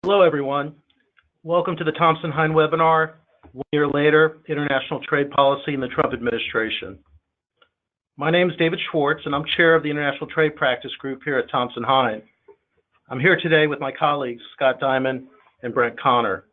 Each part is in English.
Hello, everyone. Welcome to the Thompson Hine webinar, 1 year later, International Trade Policy in the Trump Administration. My name is David Schwartz, and I'm chair of the International Trade Practice Group here at Thompson Hine. I'm here today with my colleagues, Scott Diamond and Brent Connor.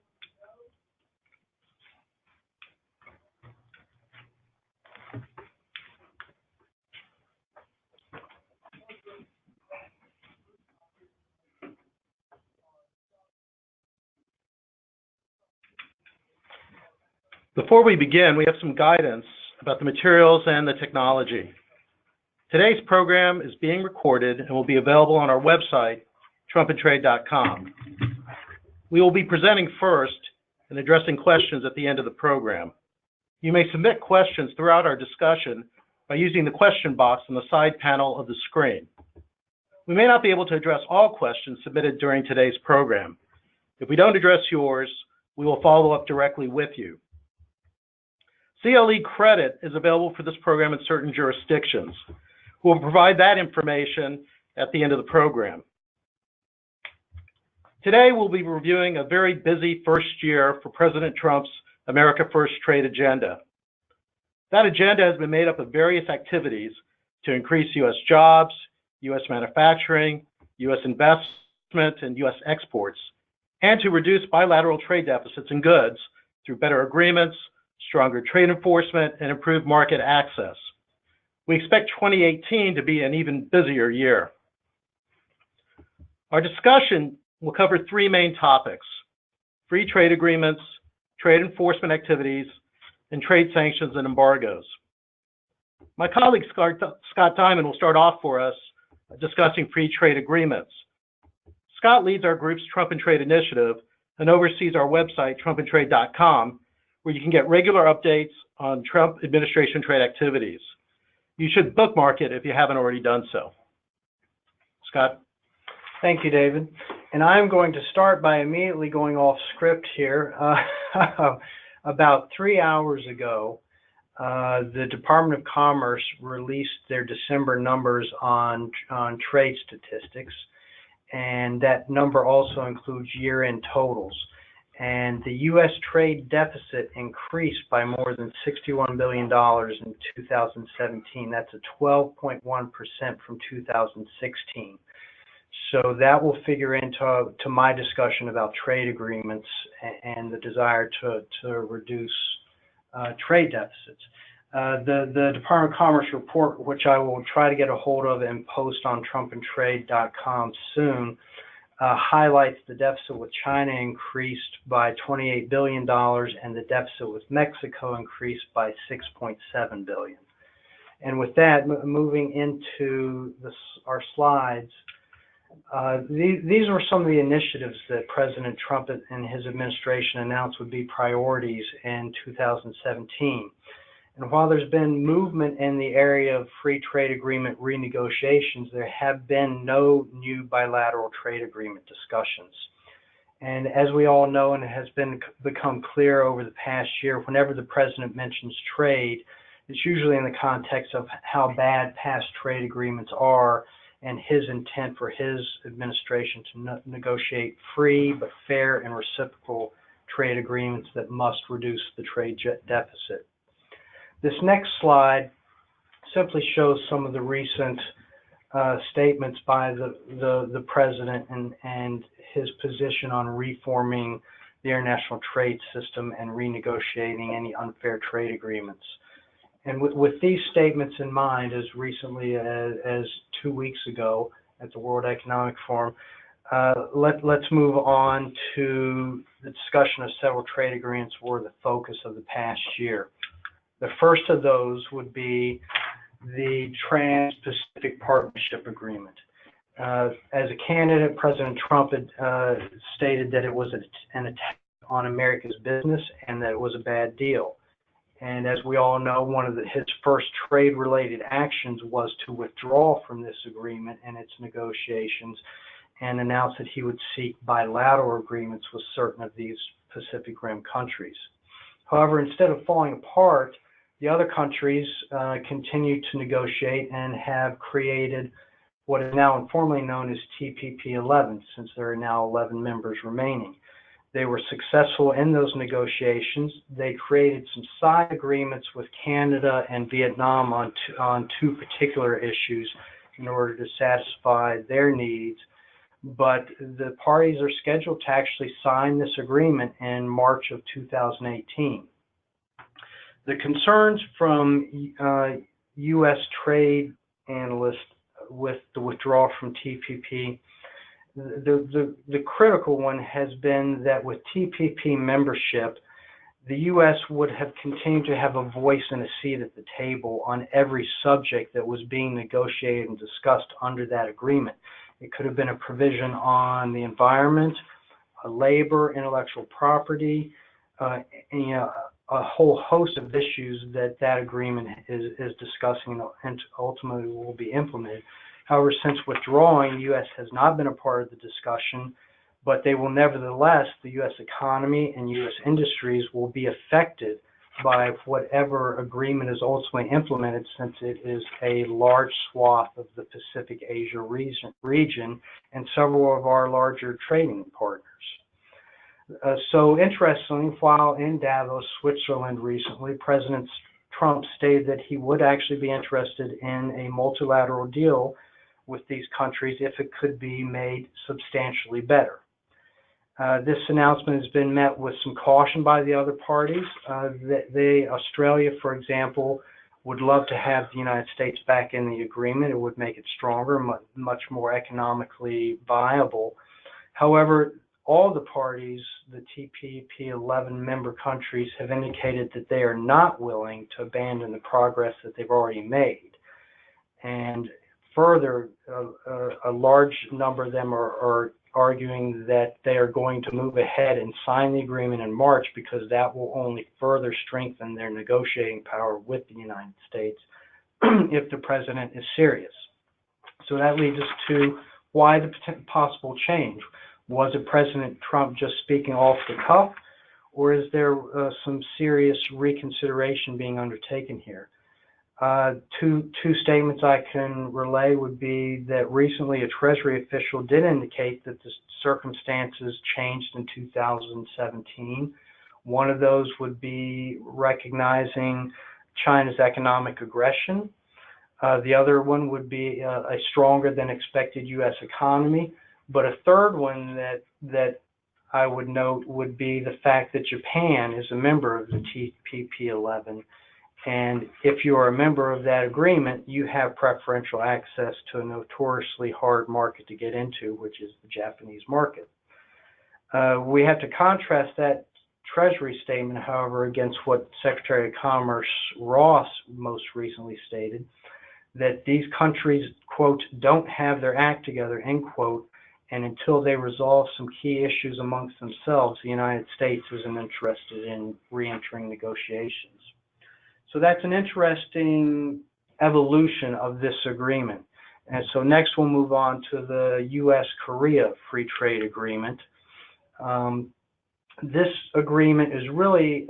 Before we begin, we have some guidance about the materials and the technology. Today's program is being recorded and will be available on our website, trumpandtrade.com. We will be presenting first and addressing questions at the end of the program. You may submit questions throughout our discussion by using the question box on the side panel of the screen. We may not be able to address all questions submitted during today's program. If we don't address yours, we will follow up directly with you. CLE credit is available for this program in certain jurisdictions. We'll provide that information at the end of the program. Today, we'll be reviewing a very busy first year for President Trump's America First trade agenda. That agenda has been made up of various activities to increase U.S. jobs, U.S. manufacturing, U.S. investment, and U.S. exports, and to reduce bilateral trade deficits in goods through better agreements, stronger trade enforcement, and improved market access. We expect 2018 to be an even busier year. Our discussion will cover three main topics: free trade agreements, trade enforcement activities, and trade sanctions and embargoes. My colleague Scott Diamond will start off for us discussing free trade agreements. Scott leads our group's Trump and Trade initiative and oversees our website, trumpandtrade.com, where you can get regular updates on Trump administration trade activities. You should bookmark it if you haven't already done so. Scott? Thank you, David. And I'm going to start by immediately going off script here. About 3 hours ago, the Department of Commerce released their December numbers on trade statistics, and that number also includes year-end totals. And the U.S. trade deficit increased by more than $61 billion in 2017. That's a 12.1% from 2016. So that will figure into my discussion about trade agreements and the desire to reduce trade deficits. The Department of Commerce report, which I will try to get a hold of and post on trumpandtrade.com soon, highlights the deficit with China increased by $28 billion and the deficit with Mexico increased by $6.7 billion. And with that, moving into our slides, these were some of the initiatives that President Trump and his administration announced would be priorities in 2017. And while there's been movement in the area of free trade agreement renegotiations, there have been no new bilateral trade agreement discussions. And as we all know, and it has become clear over the past year, whenever the president mentions trade, it's usually in the context of how bad past trade agreements are and his intent for his administration to negotiate free but fair and reciprocal trade agreements that must reduce the trade deficit. This next slide simply shows some of the recent statements by the president and his position on reforming the international trade system and renegotiating any unfair trade agreements. And with these statements in mind, as recently as 2 weeks ago at the World Economic Forum, let's move on to the discussion of several trade agreements were the focus of the past year. The first of those would be the Trans-Pacific Partnership Agreement. As a candidate, President Trump had stated that it was an attack on America's business and that it was a bad deal. And as we all know, one of his first trade-related actions was to withdraw from this agreement and its negotiations and announce that he would seek bilateral agreements with certain of these Pacific Rim countries. However, instead of falling apart, the other countries continue to negotiate and have created what is now informally known as TPP-11, since there are now 11 members remaining. They were successful in those negotiations. They created some side agreements with Canada and Vietnam on two particular issues in order to satisfy their needs. But the parties are scheduled to actually sign this agreement in March of 2018. The concerns from U.S. trade analysts with the withdrawal from TPP, the critical one has been that with TPP membership, the U.S. would have continued to have a voice and a seat at the table on every subject that was being negotiated and discussed under that agreement. It could have been a provision on the environment, labor, intellectual property, a whole host of issues that agreement is discussing and ultimately will be implemented. However, since withdrawing, the U.S. has not been a part of the discussion, but they will nevertheless, the U.S. economy and U.S. industries will be affected by whatever agreement is ultimately implemented, since it is a large swath of the Pacific Asia region and several of our larger trading partners. So interestingly, while in Davos, Switzerland recently, President Trump stated that he would actually be interested in a multilateral deal with these countries if it could be made substantially better. This announcement has been met with some caution by the other parties. Australia, for example, would love to have the United States back in the agreement. It would make it stronger, much more economically viable. However, all the parties, the TPP-11 member countries, have indicated that they are not willing to abandon the progress that they've already made. And further, a large number of them are arguing that they are going to move ahead and sign the agreement in March, because that will only further strengthen their negotiating power with the United States if the president is serious. So that leads us to why the possible change. Was it President Trump just speaking off the cuff, or is there some serious reconsideration being undertaken here? Two statements I can relay would be that recently a Treasury official did indicate that the circumstances changed in 2017. One of those would be recognizing China's economic aggression. The other one would be a stronger than expected U.S. economy. But a third one that I would note would be the fact that Japan is a member of the TPP-11. And if you are a member of that agreement, you have preferential access to a notoriously hard market to get into, which is the Japanese market. We have to contrast that Treasury statement, however, against what Secretary of Commerce Ross most recently stated, that these countries, quote, don't have their act together, end quote, and until they resolve some key issues amongst themselves, the United States isn't interested in re-entering negotiations. So that's an interesting evolution of this agreement. And so next we'll move on to the USKorea Free Trade Agreement. This agreement is really,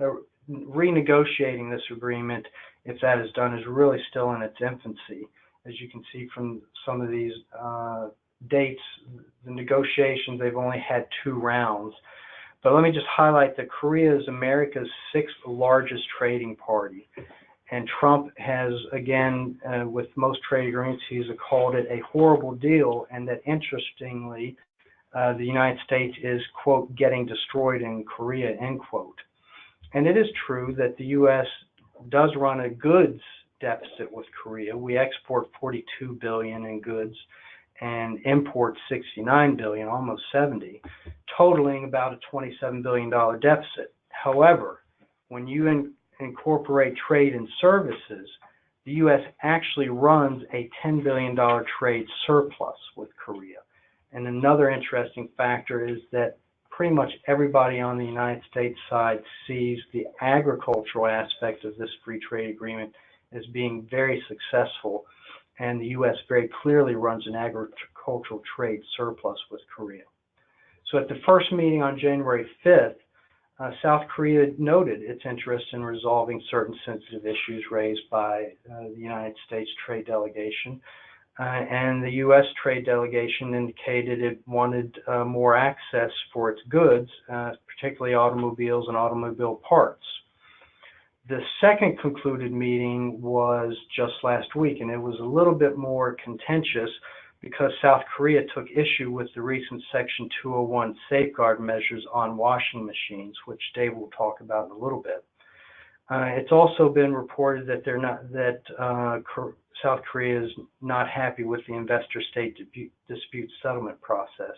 renegotiating this agreement, if that is done, is really still in its infancy. As you can see from some of these dates, the negotiations, they've only had 2 rounds. But let me just highlight that Korea is America's 6th largest trading party. And Trump has, again, with most trade agreements, he's called it a horrible deal, and that interestingly, the United States is, quote, getting destroyed in Korea, end quote. And it is true that the U.S. does run a goods deficit with Korea. We export $42 billion in goods and import $69 billion, almost 70, totaling about a $27 billion deficit. However, when you incorporate trade and services, the U.S. actually runs a $10 billion trade surplus with Korea. And another interesting factor is that pretty much everybody on the United States side sees the agricultural aspect of this free trade agreement as being very successful, and the U.S. very clearly runs an agricultural trade surplus with Korea. So at the first meeting on January 5th, South Korea noted its interest in resolving certain sensitive issues raised by the United States trade delegation. and the U.S. trade delegation indicated it wanted more access for its goods, particularly automobiles and automobile parts. The second concluded meeting was just last week, and it was a little bit more contentious because South Korea took issue with the recent Section 201 safeguard measures on washing machines, which Dave will talk about in a little bit. It's also been reported that South Korea is not happy with the investor-state dispute settlement process.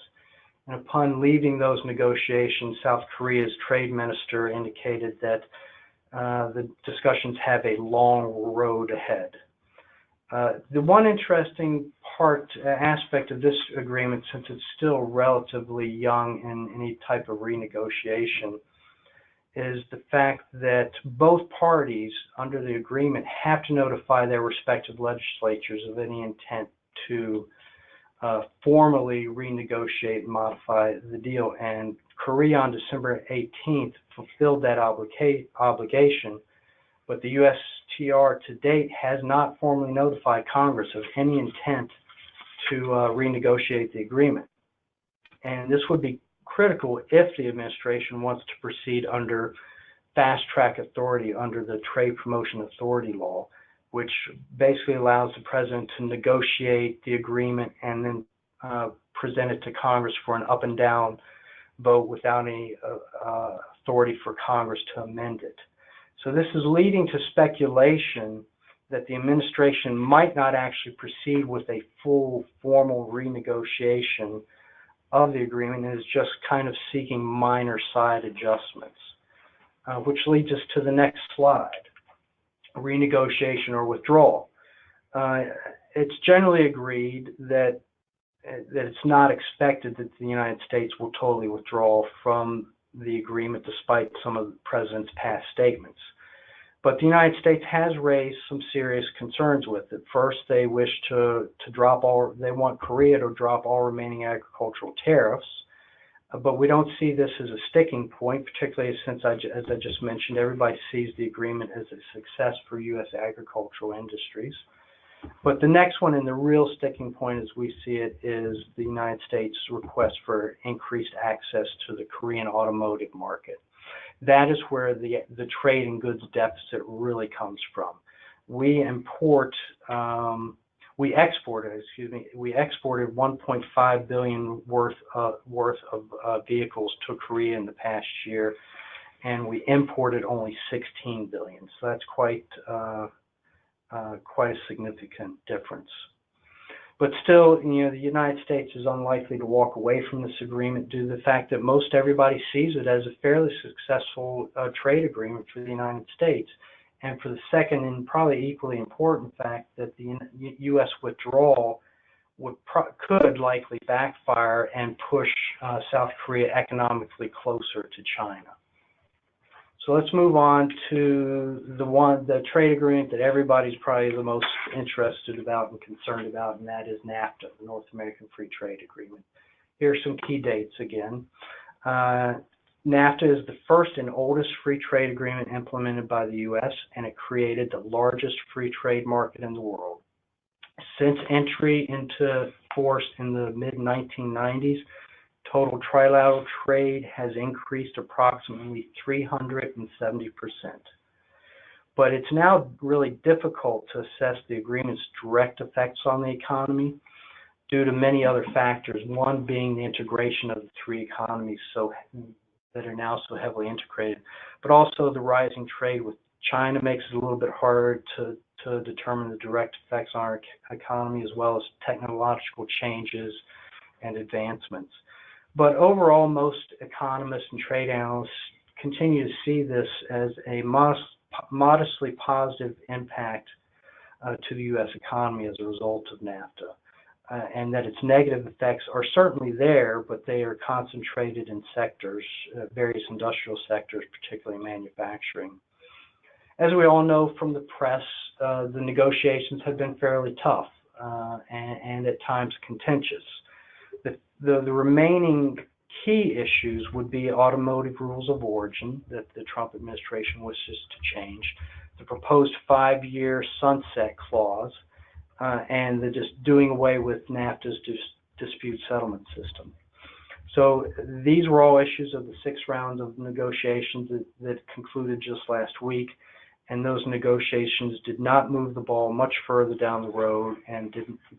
And upon leaving those negotiations, South Korea's trade minister indicated that the discussions have a long road ahead. The one interesting aspect of this agreement, since it's still relatively young in any type of renegotiation, is the fact that both parties under the agreement have to notify their respective legislatures of any intent to formally renegotiate and modify the deal. And Korea on December 18th fulfilled that obligation, but the USTR to date has not formally notified Congress of any intent to renegotiate the agreement. And this would be critical if the administration wants to proceed under fast-track authority under the Trade Promotion Authority Law, which basically allows the president to negotiate the agreement and then present it to Congress for an up and down vote without any authority for Congress to amend it. So this is leading to speculation that the administration might not actually proceed with a full formal renegotiation of the agreement and is just kind of seeking minor side adjustments, which leads us to the next slide, renegotiation or withdrawal. It's generally agreed that it's not expected that the United States will totally withdraw from the agreement despite some of the president's past statements. But the United States has raised some serious concerns with it. First, they wish to they want Korea to drop all remaining agricultural tariffs, but we don't see this as a sticking point, particularly since, as I just mentioned, everybody sees the agreement as a success for U.S. agricultural industries. But the next one, and the real sticking point as we see it, is the United States' request for increased access to the Korean automotive market. That is where the trade and goods deficit really comes from. We exported 1.5 billion worth of vehicles to Korea in the past year, and we imported only 16 billion. So that's quite a significant difference. But still, the United States is unlikely to walk away from this agreement due to the fact that most everybody sees it as a fairly successful trade agreement for the United States. And for the second and probably equally important fact that the U.S. withdrawal could likely backfire and push South Korea economically closer to China. So let's move on to the trade agreement that everybody's probably the most interested about and concerned about, and that is NAFTA, the North American Free Trade Agreement. Here are some key dates again. NAFTA is the first and oldest free trade agreement implemented by the U.S., and it created the largest free trade market in the world. Since entry into force in the mid-1990s, total trilateral trade has increased approximately 370%. But it's now really difficult to assess the agreement's direct effects on the economy due to many other factors, one being the integration of the three economies that are now so heavily integrated, but also the rising trade with China makes it a little bit harder to determine the direct effects on our economy, as well as technological changes and advancements. But overall, most economists and trade analysts continue to see this as a modestly positive impact to the U.S. economy as a result of NAFTA, and that its negative effects are certainly there, but they are concentrated in sectors, various industrial sectors, particularly manufacturing. As we all know from the press, the negotiations have been fairly tough and at times contentious. The remaining key issues would be automotive rules of origin that the Trump administration wishes to change, the proposed 5-year sunset clause, and the just doing away with NAFTA's dispute settlement system. So these were all issues of the 6 rounds of negotiations that concluded just last week, and those negotiations did not move the ball much further down the road and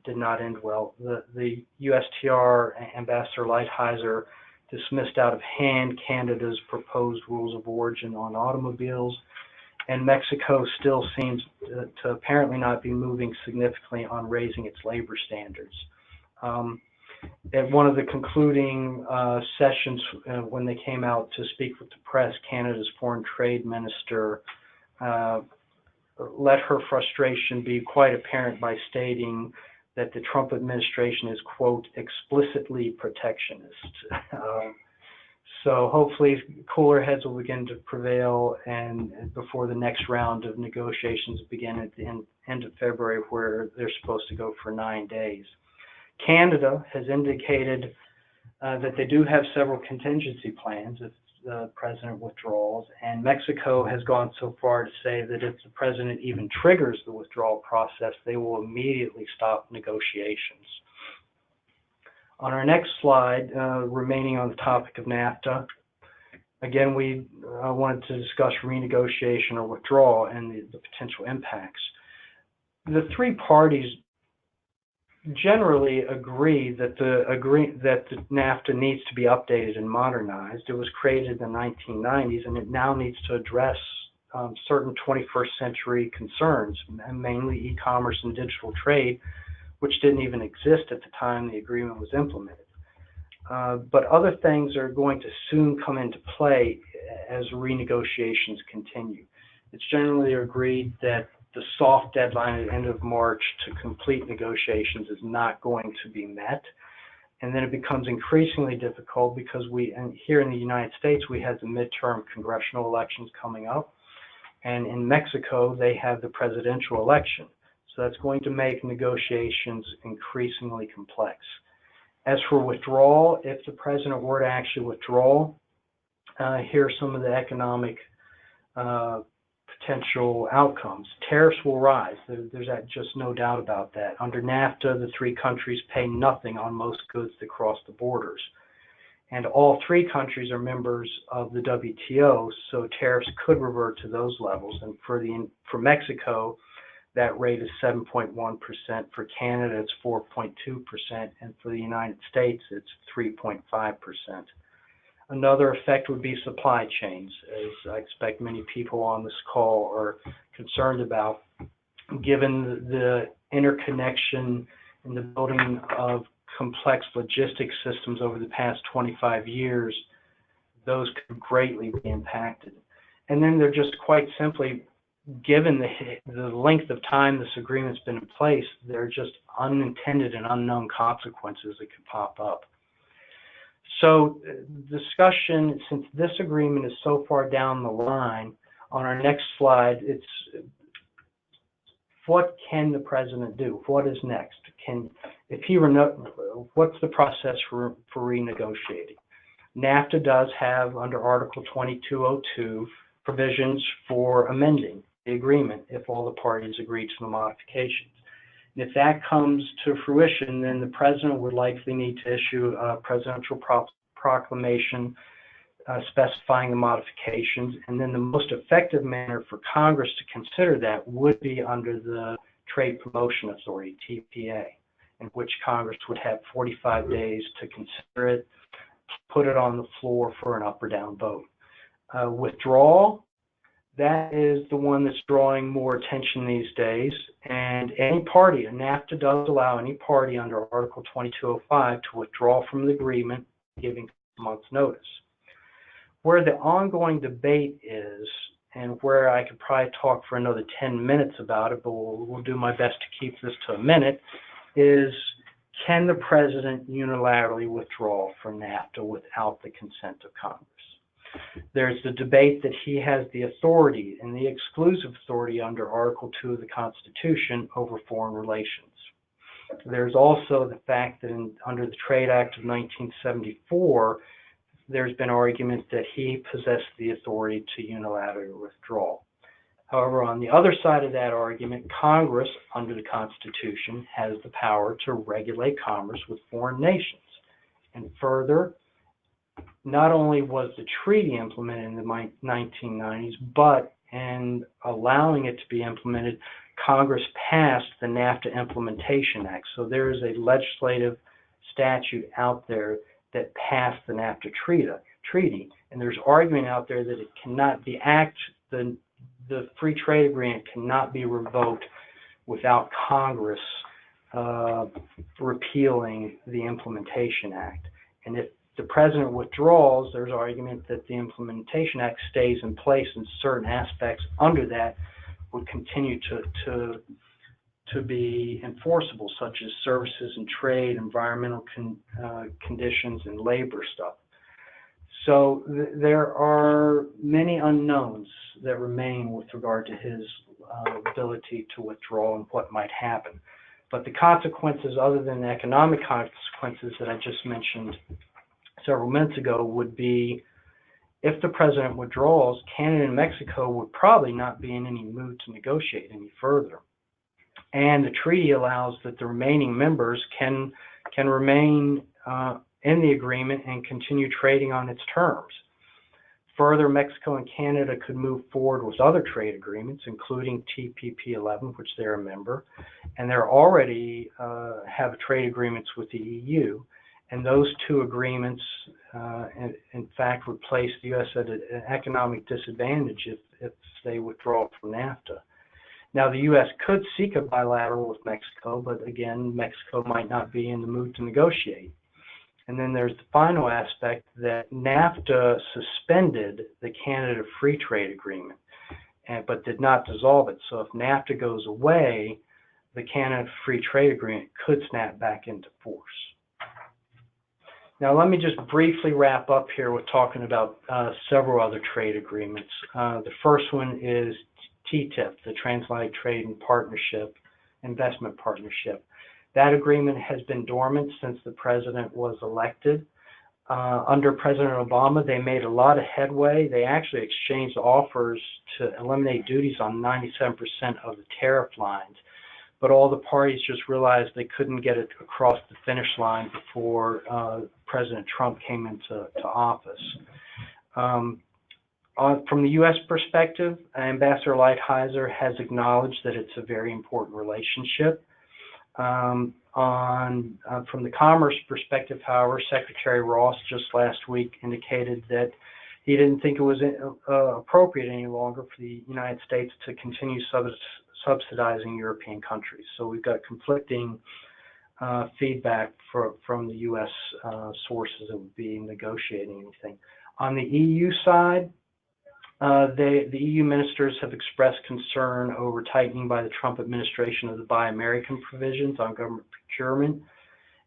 did not end well. The USTR Ambassador Lighthizer dismissed out of hand Canada's proposed rules of origin on automobiles, and Mexico still seems to apparently not be moving significantly on raising its labor standards. At one of the concluding sessions, when they came out to speak with the press, Canada's foreign trade minister let her frustration be quite apparent by stating that the Trump administration is, quote, explicitly protectionist. So hopefully cooler heads will begin to prevail and before the next round of negotiations begin at the end of February, where they're supposed to go for 9 days. Canada has indicated that they do have several contingency plans if the president withdraws, and Mexico has gone so far to say that if the president even triggers the withdrawal process, they will immediately stop negotiations. On our next slide, remaining on the topic of NAFTA, again, we wanted to discuss renegotiation or withdrawal and the potential impacts. The 3 parties generally agree that the NAFTA needs to be updated and modernized. It was created in the 1990s, and it now needs to address certain 21st century concerns, mainly e-commerce and digital trade, which didn't even exist at the time the agreement was implemented. But other things are going to soon come into play as renegotiations continue. It's generally agreed that the soft deadline at the end of March to complete negotiations is not going to be met. And then it becomes increasingly difficult because here in the United States, we have the midterm congressional elections coming up. And in Mexico, they have the presidential election. So that's going to make negotiations increasingly complex. As for withdrawal, if the president were to actually withdraw, here are some of the economic potential outcomes. Tariffs will rise. There's just no doubt about that. Under NAFTA, the 3 countries pay nothing on most goods that cross the borders. And all 3 countries are members of the WTO, so tariffs could revert to those levels. And for Mexico, that rate is 7.1%. For Canada, it's 4.2%. And for the United States, it's 3.5%. Another effect would be supply chains, as I expect many people on this call are concerned about. Given the interconnection and the building of complex logistics systems over the past 25 years, those could greatly be impacted. And then they're just quite simply, given the length of time this agreement's been in place, there are just unintended and unknown consequences that could pop up. So discussion, since this agreement is so far down the line, on our next slide, it's what can the president do? What is next? What's the process for renegotiating? NAFTA does have, under Article 2202, provisions for amending the agreement if all the parties agree to the modifications. And if that comes to fruition, then the president would likely need to issue a presidential proclamation specifying the modifications, and then the most effective manner for Congress to consider that would be under the Trade Promotion Authority, TPA, in which Congress would have 45 days to consider it, put it on the floor for an up or down vote. Withdrawal, that is the one that's drawing more attention these days, and any party, and NAFTA does allow any party under Article 2205 to withdraw from the agreement, giving a month's notice. Where the ongoing debate is, and where I could probably talk for another 10 minutes about it, but we'll do my best to keep this to a minute, is can the president unilaterally withdraw from NAFTA without the consent of Congress? There's the debate that he has the authority and the exclusive authority under Article 2 of the Constitution over foreign relations. There's also the fact that under the Trade Act of 1974, there's been argument that he possessed the authority to unilaterally withdraw. However, on the other side of that argument, Congress, under the Constitution, has the power to regulate commerce with foreign nations. And further, not only was the treaty implemented in the 1990s, but in allowing it to be implemented, Congress passed the NAFTA Implementation Act. So there is a legislative statute out there that passed the NAFTA treaty. And there's argument out there that it cannot, the free trade agreement cannot be revoked without Congress repealing the Implementation Act. And if the president withdraws, there's argument that the Implementation Act stays in place and certain aspects under that would continue to be enforceable, such as services and trade, environmental conditions, and labor stuff. So there are many unknowns that remain with regard to his ability to withdraw and what might happen. But the consequences, other than the economic consequences that I just mentioned several minutes ago, would be if the president withdraws, Canada and Mexico would probably not be in any mood to negotiate any further. And the treaty allows that the remaining members can remain in the agreement and continue trading on its terms. Further, Mexico and Canada could move forward with other trade agreements, including TPP 11, which they're a member, and they're already have trade agreements with the EU. And those two agreements, in fact, would place the U.S. at an economic disadvantage if they withdraw from NAFTA. Now, the U.S. could seek a bilateral with Mexico, but again, Mexico might not be in the mood to negotiate. And then there's the final aspect that NAFTA suspended the Canada Free Trade Agreement, but did not dissolve it. So if NAFTA goes away, the Canada Free Trade Agreement could snap back into force. Now, let me just briefly wrap up here with talking about several other trade agreements. The first one is TTIP, the Transatlantic Trade and Investment Partnership. That agreement has been dormant since the president was elected. Under President Obama, they made a lot of headway. They actually exchanged offers to eliminate duties on 97% of the tariff lines. But all the parties just realized they couldn't get it across the finish line before President Trump came into office. From the U.S. perspective, Ambassador Lighthizer has acknowledged that it's a very important relationship. From the commerce perspective, however, Secretary Ross just last week indicated that he didn't think it was appropriate any longer for the United States to continue subsidizing European countries. So we've got conflicting feedback from the U.S. sources that would be negotiating anything. On the EU side, the EU ministers have expressed concern over tightening by the Trump administration of the Buy American provisions on government procurement,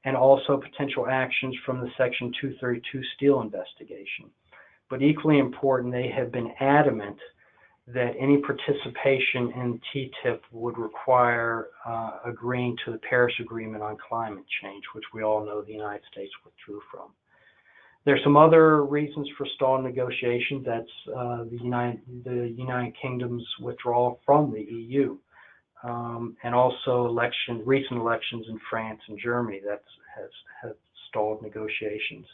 and also potential actions from the Section 232 steel investigation. But equally important, they have been adamant that any participation in TTIP would require agreeing to the Paris Agreement on climate change, which we all know the United States withdrew from. There's some other reasons for stalled negotiations. That's the United Kingdom's withdrawal from the EU, and also recent elections in France and Germany that have stalled negotiations.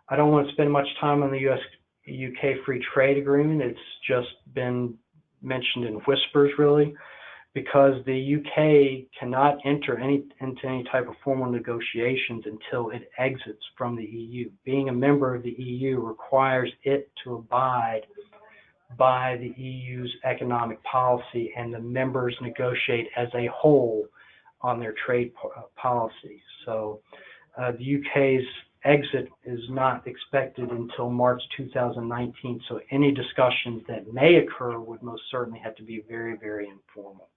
I don't want to spend much time on the US-UK Free Trade Agreement. It's just been mentioned in whispers, really, because the UK cannot enter into any type of formal negotiations until it exits from the EU. Being a member of the EU requires it to abide by the EU's economic policy, and the members negotiate as a whole on their trade policy. So the UK's exit is not expected until March 2019, so any discussions that may occur would most certainly have to be very, very informal.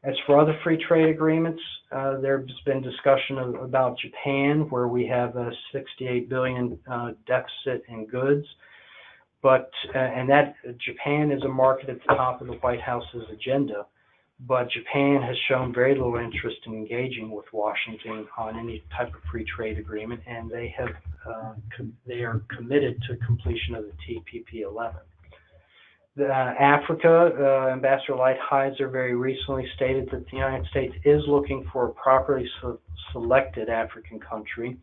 As for other free trade agreements, there's been discussion about Japan, where we have a $68 billion deficit in goods, and that Japan is a market at the top of the White House's agenda. But Japan has shown very little interest in engaging with Washington on any type of free trade agreement, and they are committed to completion of the TPP 11. Africa, Ambassador Lighthizer very recently stated that the United States is looking for a properly selected African country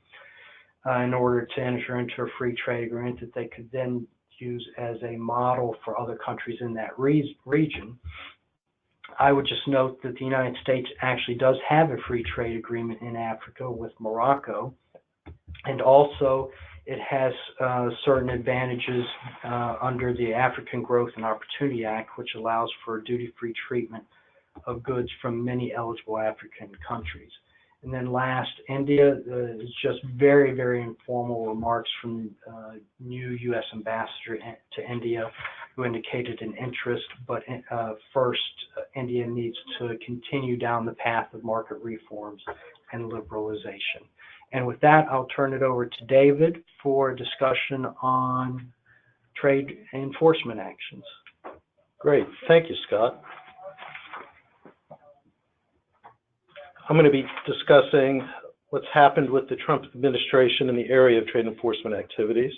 in order to enter into a free trade agreement that they could then use as a model for other countries in that region. I would just note that the United States actually does have a free trade agreement in Africa with Morocco, and also it has certain advantages under the African Growth and Opportunity Act, which allows for duty-free treatment of goods from many eligible African countries. And then last, India is just very, very informal remarks from new U.S. ambassador to India, who indicated an interest, but first, India needs to continue down the path of market reforms and liberalization. And with that, I'll turn it over to David for a discussion on trade enforcement actions. Great. Thank you, Scott. I'm going to be discussing what's happened with the Trump administration in the area of trade enforcement activities.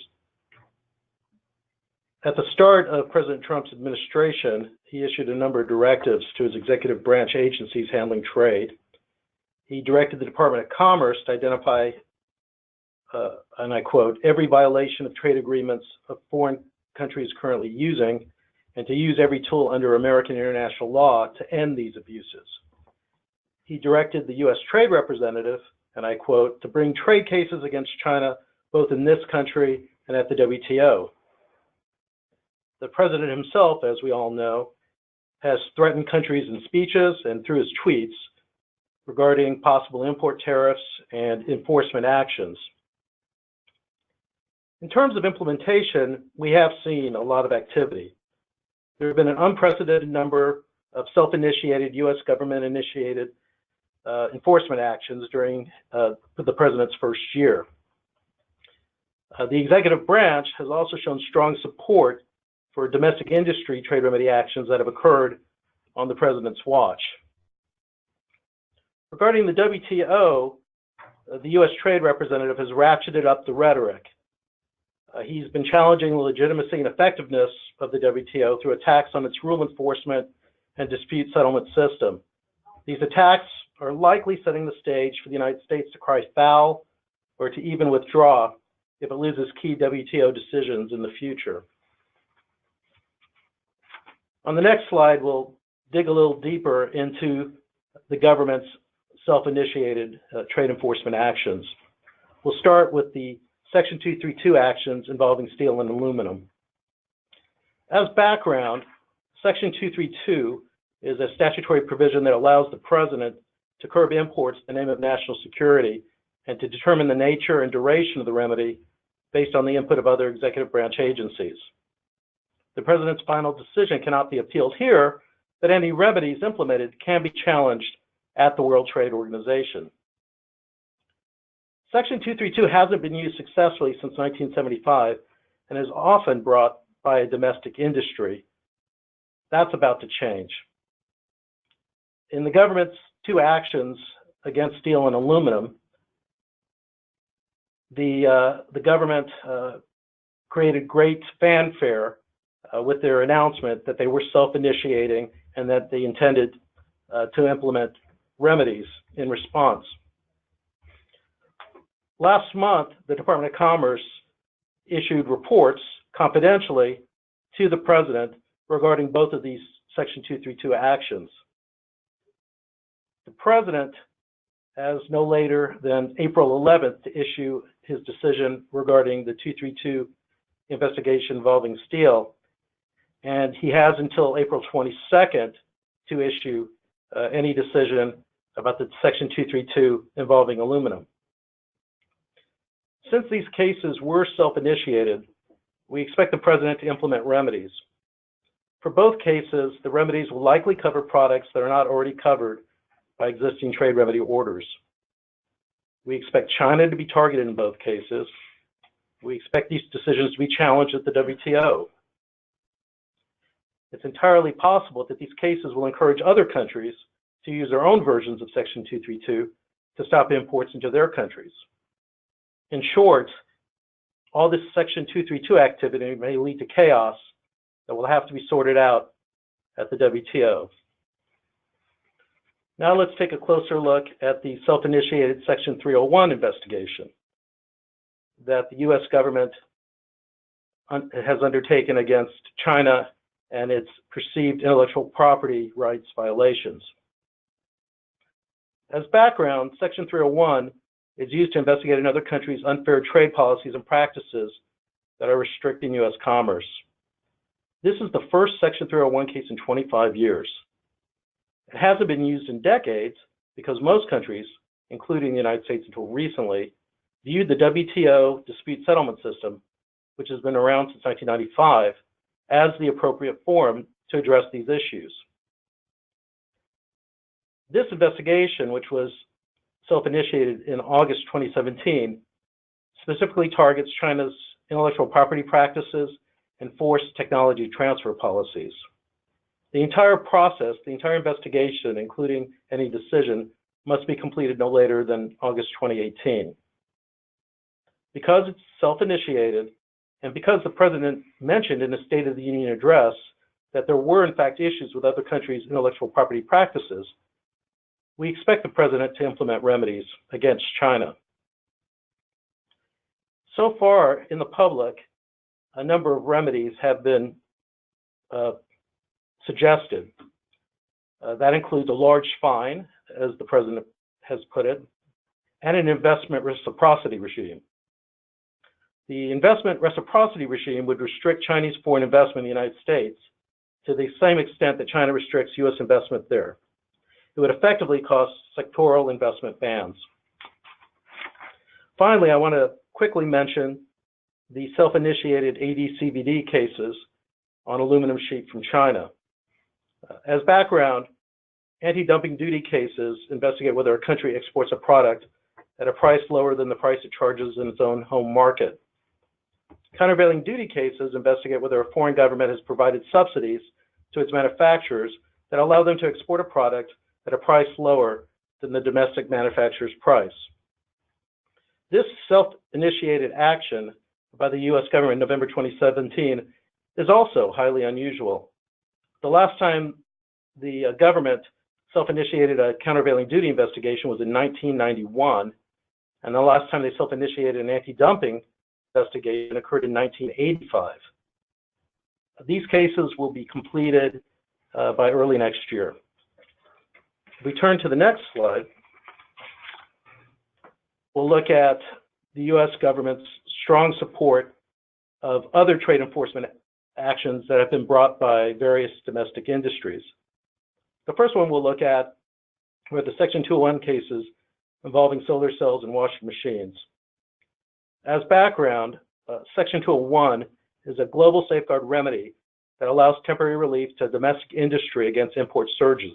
At the start of President Trump's administration, he issued a number of directives to his executive branch agencies handling trade. He directed the Department of Commerce to identify, and I quote, every violation of trade agreements a foreign country is currently using, and to use every tool under American international law to end these abuses. He directed the U.S. Trade Representative, and I quote, to bring trade cases against China both in this country and at the WTO. The president himself, as we all know, has threatened countries in speeches and through his tweets regarding possible import tariffs and enforcement actions. In terms of implementation, we have seen a lot of activity. There have been an unprecedented number of self-initiated, U.S. government-initiated enforcement actions during the president's first year. The executive branch has also shown strong support for domestic industry trade remedy actions that have occurred on the president's watch. Regarding the WTO, the U.S. Trade Representative has ratcheted up the rhetoric. He's been challenging the legitimacy and effectiveness of the WTO through attacks on its rule enforcement and dispute settlement system. These attacks are likely setting the stage for the United States to cry foul or to even withdraw if it loses key WTO decisions in the future. On the next slide, we'll dig a little deeper into the government's self-initiated trade enforcement actions. We'll start with the Section 232 actions involving steel and aluminum. As background, Section 232 is a statutory provision that allows the president to curb imports in the name of national security and to determine the nature and duration of the remedy based on the input of other executive branch agencies. The president's final decision cannot be appealed here, but any remedies implemented can be challenged at the World Trade Organization. Section 232 hasn't been used successfully since 1975 and is often brought by a domestic industry. That's about to change. In the government's two actions against steel and aluminum, the government created great fanfare with their announcement that they were self-initiating and that they intended to implement remedies in response. Last month, the Department of Commerce issued reports confidentially to the president regarding both of these Section 232 actions. The president has no later than April 11th to issue his decision regarding the 232 investigation involving steel, and he has until April 22nd to issue any decision about the Section 232 involving aluminum. Since these cases were self-initiated, we expect the president to implement remedies. For both cases, the remedies will likely cover products that are not already covered by existing trade remedy orders. We expect China to be targeted in both cases. We expect these decisions to be challenged at the WTO. It's entirely possible that these cases will encourage other countries to use their own versions of Section 232 to stop imports into their countries. In short, all this Section 232 activity may lead to chaos that will have to be sorted out at the WTO. Now let's take a closer look at the self-initiated Section 301 investigation that the U.S. government has undertaken against China and its perceived intellectual property rights violations. As background, Section 301 is used to investigate another country's unfair trade policies and practices that are restricting U.S. commerce. This is the first Section 301 case in 25 years. It hasn't been used in decades because most countries, including the United States until recently, viewed the WTO dispute settlement system, which has been around since 1995, as the appropriate forum to address these issues. This investigation, which was self-initiated in August 2017, specifically targets China's intellectual property practices and forced technology transfer policies. The entire process, the entire investigation, including any decision, must be completed no later than August 2018. Because it's self-initiated, and because the President mentioned in his State of the Union address that there were in fact issues with other countries' intellectual property practices, we expect the President to implement remedies against China. So far in the public, a number of remedies have been suggested. That includes a large fine, as the President has put it, and an investment reciprocity regime. The investment reciprocity regime would restrict Chinese foreign investment in the United States to the same extent that China restricts U.S. investment there. It would effectively cause sectoral investment bans. Finally, I want to quickly mention the self-initiated AD/CVD cases on aluminum sheet from China. As background, anti-dumping duty cases investigate whether a country exports a product at a price lower than the price it charges in its own home market. Countervailing duty cases investigate whether a foreign government has provided subsidies to its manufacturers that allow them to export a product at a price lower than the domestic manufacturer's price. This self-initiated action by the U.S. government in November 2017 is also highly unusual. The last time the government self-initiated a countervailing duty investigation was in 1991, and the last time they self-initiated an anti-dumping investigation occurred in 1985. These cases will be completed by early next year. If we turn to the next slide, we'll look at the U.S. government's strong support of other trade enforcement actions that have been brought by various domestic industries. The first one we'll look at were the Section 201 cases involving solar cells and washing machines. As background, Section 201 is a global safeguard remedy that allows temporary relief to domestic industry against import surges.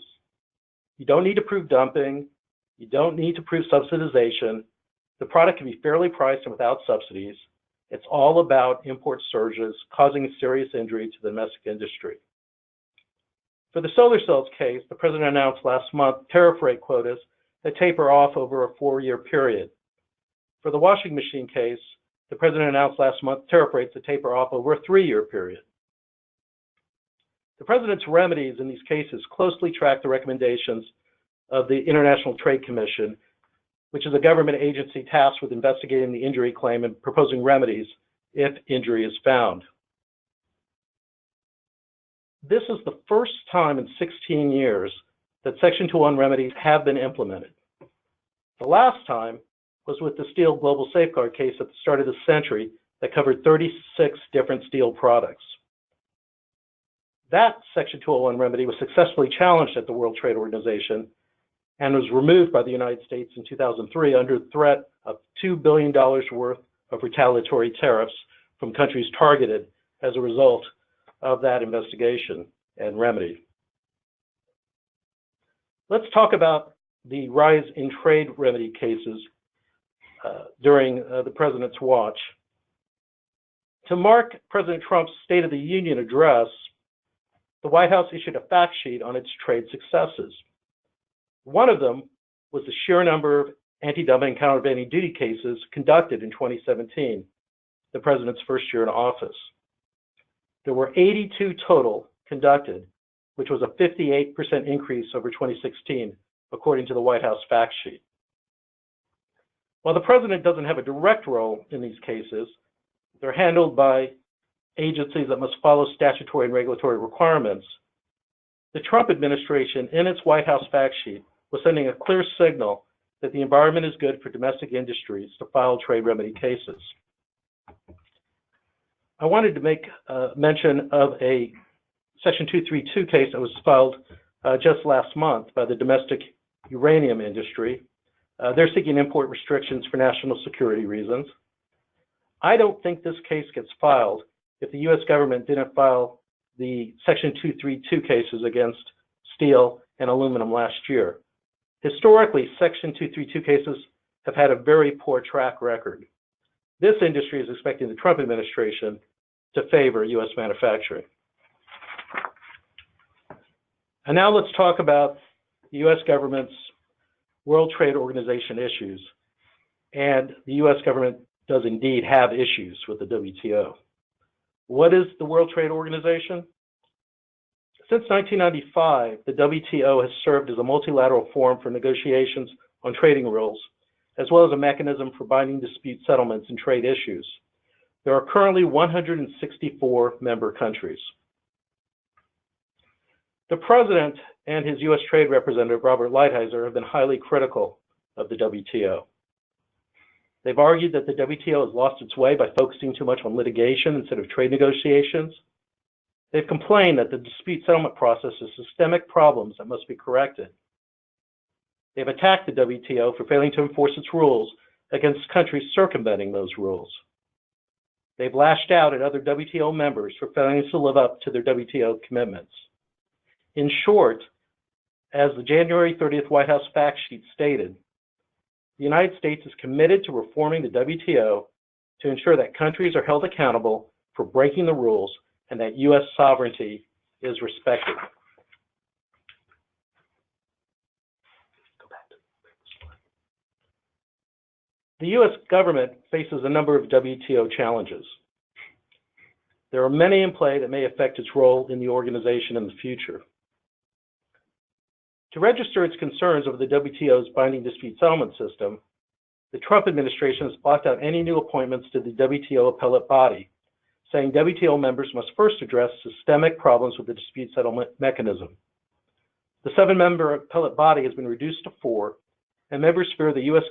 You don't need to prove dumping. You don't need to prove subsidization. The product can be fairly priced and without subsidies. It's all about import surges causing serious injury to the domestic industry. For the solar cells case, the President announced last month tariff rate quotas that taper off over a 4-year period. For the washing machine case, the President announced last month tariff rates that taper off over a 3-year period. The President's remedies in these cases closely track the recommendations of the International Trade Commission, which is a government agency tasked with investigating the injury claim and proposing remedies if injury is found. This is the first time in 16 years that Section 201 remedies have been implemented. The last time was with the steel global safeguard case at the start of the century that covered 36 different steel products. That Section 201 remedy was successfully challenged at the World Trade Organization and was removed by the United States in 2003 under threat of $2 billion worth of retaliatory tariffs from countries targeted as a result of that investigation and remedy. Let's talk about the rise in trade remedy cases during the President's watch. To mark President Trump's State of the Union address, the White House issued a fact sheet on its trade successes. One of them was the sheer number of anti-dumping and countervailing duty cases conducted in 2017, the President's first year in office. There were 82 total conducted, which was a 58% increase over 2016, according to the White House fact sheet. While the president doesn't have a direct role in these cases, they're handled by agencies that must follow statutory and regulatory requirements. The Trump administration, in its White House fact sheet, was sending a clear signal that the environment is good for domestic industries to file trade remedy cases. I wanted to make mention of a Section 232 case that was filed just last month by the domestic uranium industry. They're seeking import restrictions for national security reasons. I don't think this case gets filed if the U.S. government didn't file the Section 232 cases against steel and aluminum last year. Historically, Section 232 cases have had a very poor track record. This industry is expecting the Trump administration to favor U.S. manufacturing. And now let's talk about the U.S. government's World Trade Organization issues. And the U.S. government does indeed have issues with the WTO. What is the World Trade Organization? Since 1995, the WTO has served as a multilateral forum for negotiations on trading rules, as well as a mechanism for binding dispute settlements and trade issues. There are currently 164 member countries. The president and his U.S. Trade Representative, Robert Lighthizer, have been highly critical of the WTO. They've argued that the WTO has lost its way by focusing too much on litigation instead of trade negotiations. They've complained that the dispute settlement process has systemic problems that must be corrected. They've attacked the WTO for failing to enforce its rules against countries circumventing those rules. They've lashed out at other WTO members for failing to live up to their WTO commitments. In short, as the January 30th White House fact sheet stated, the United States is committed to reforming the WTO to ensure that countries are held accountable for breaking the rules and that U.S. sovereignty is respected. The U.S. government faces a number of WTO challenges. There are many in play that may affect its role in the organization in the future. To register its concerns over the WTO's binding dispute settlement system, the Trump administration has blocked out any new appointments to the WTO appellate body, saying WTO members must first address systemic problems with the dispute settlement mechanism. The 7-member appellate body has been reduced to 4, and members fear if the U.S.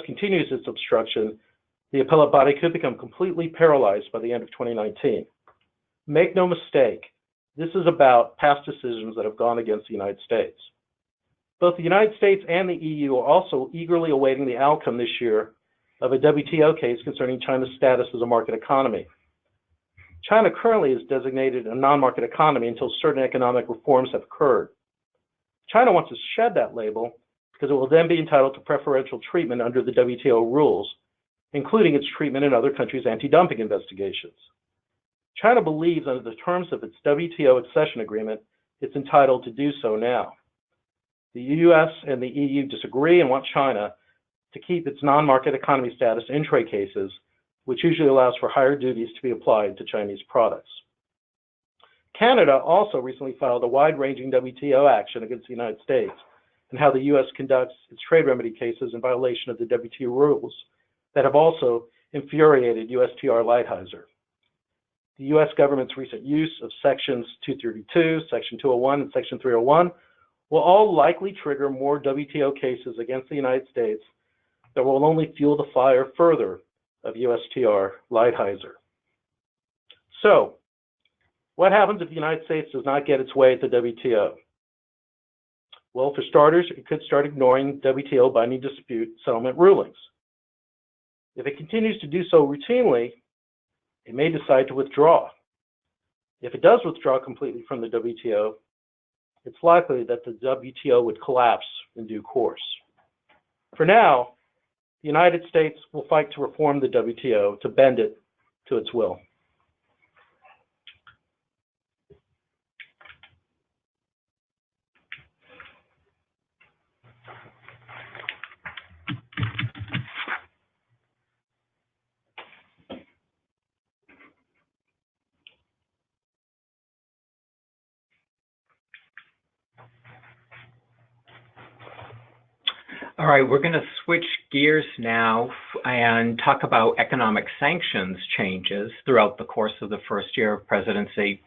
continues its obstruction, the appellate body could become completely paralyzed by the end of 2019. Make no mistake, this is about past decisions that have gone against the United States. Both the United States and the EU are also eagerly awaiting the outcome this year of a WTO case concerning China's status as a market economy. China currently is designated a non-market economy until certain economic reforms have occurred. China wants to shed that label because it will then be entitled to preferential treatment under the WTO rules, including its treatment in other countries' anti-dumping investigations. China believes under the terms of its WTO accession agreement, it's entitled to do so now. The US and the EU disagree and want China to keep its non-market economy status in trade cases, which usually allows for higher duties to be applied to Chinese products. Canada also recently filed a wide-ranging WTO action against the United States and how the US conducts its trade remedy cases in violation of the WTO rules that have also infuriated USTR Lighthizer. The US government's recent use of Sections 232, Section 201, and Section 301 will all likely trigger more WTO cases against the United States that will only fuel the fire further of USTR Lighthizer. So, what happens if the United States does not get its way at the WTO? Well, for starters, it could start ignoring WTO binding dispute settlement rulings. If it continues to do so routinely, it may decide to withdraw. If it does withdraw completely from the WTO, it's likely that the WTO would collapse in due course. For now, the United States will fight to reform the WTO to bend it to its will. All right, we're going to switch gears now and talk about economic sanctions changes throughout the course of the first year of presidency.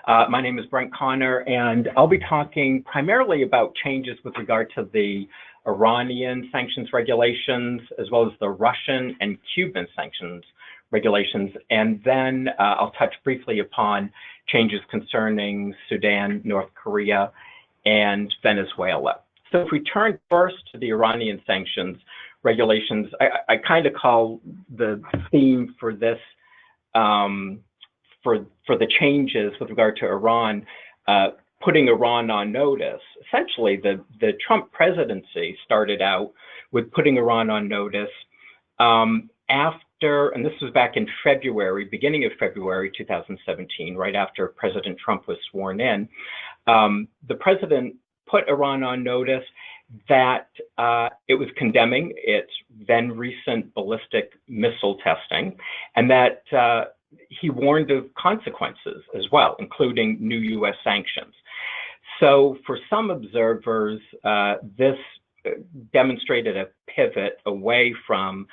My name is Brent Connor, and I'll be talking primarily about changes with regard to the Iranian sanctions regulations, as well as the Russian and Cuban sanctions regulations. And then I'll touch briefly upon changes concerning Sudan, North Korea, and Venezuela. So if we turn first to the Iranian sanctions regulations, I kind of call the theme for this, for the changes with regard to Iran, putting Iran on notice. Essentially, the Trump presidency started out with putting Iran on notice after, and this was back in February, beginning of February 2017, right after President Trump was sworn in. The president put Iran on notice that it was condemning its then recent ballistic missile testing, and that he warned of consequences as well, including new U.S. sanctions. So for some observers, this demonstrated a pivot away from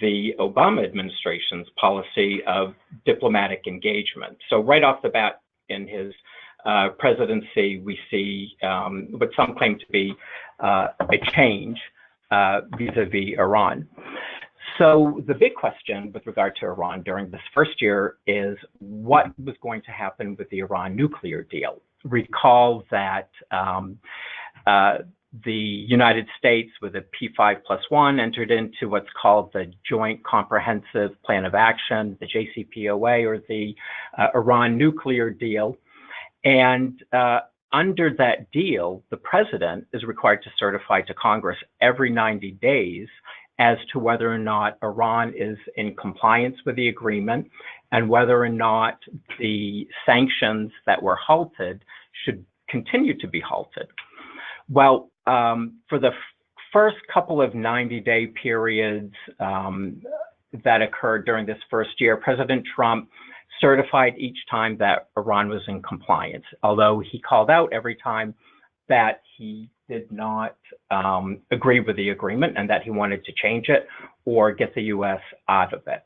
the Obama administration's policy of diplomatic engagement. So right off the bat in his presidency, we see what some claim to be a change vis-a-vis Iran. So the big question with regard to Iran during this first year is what was going to happen with the Iran nuclear deal. Recall that the United States, with a P5+1, entered into what's called the Joint Comprehensive Plan of Action, the JCPOA, or the Iran nuclear deal. And under that deal, the president is required to certify to Congress every 90 days as to whether or not Iran is in compliance with the agreement and whether or not the sanctions that were halted should continue to be halted. Well, for the first couple of 90-day periods that occurred during this first year, President Trump certified each time that Iran was in compliance, although he called out every time that he did not agree with the agreement and that he wanted to change it or get the U.S. out of it.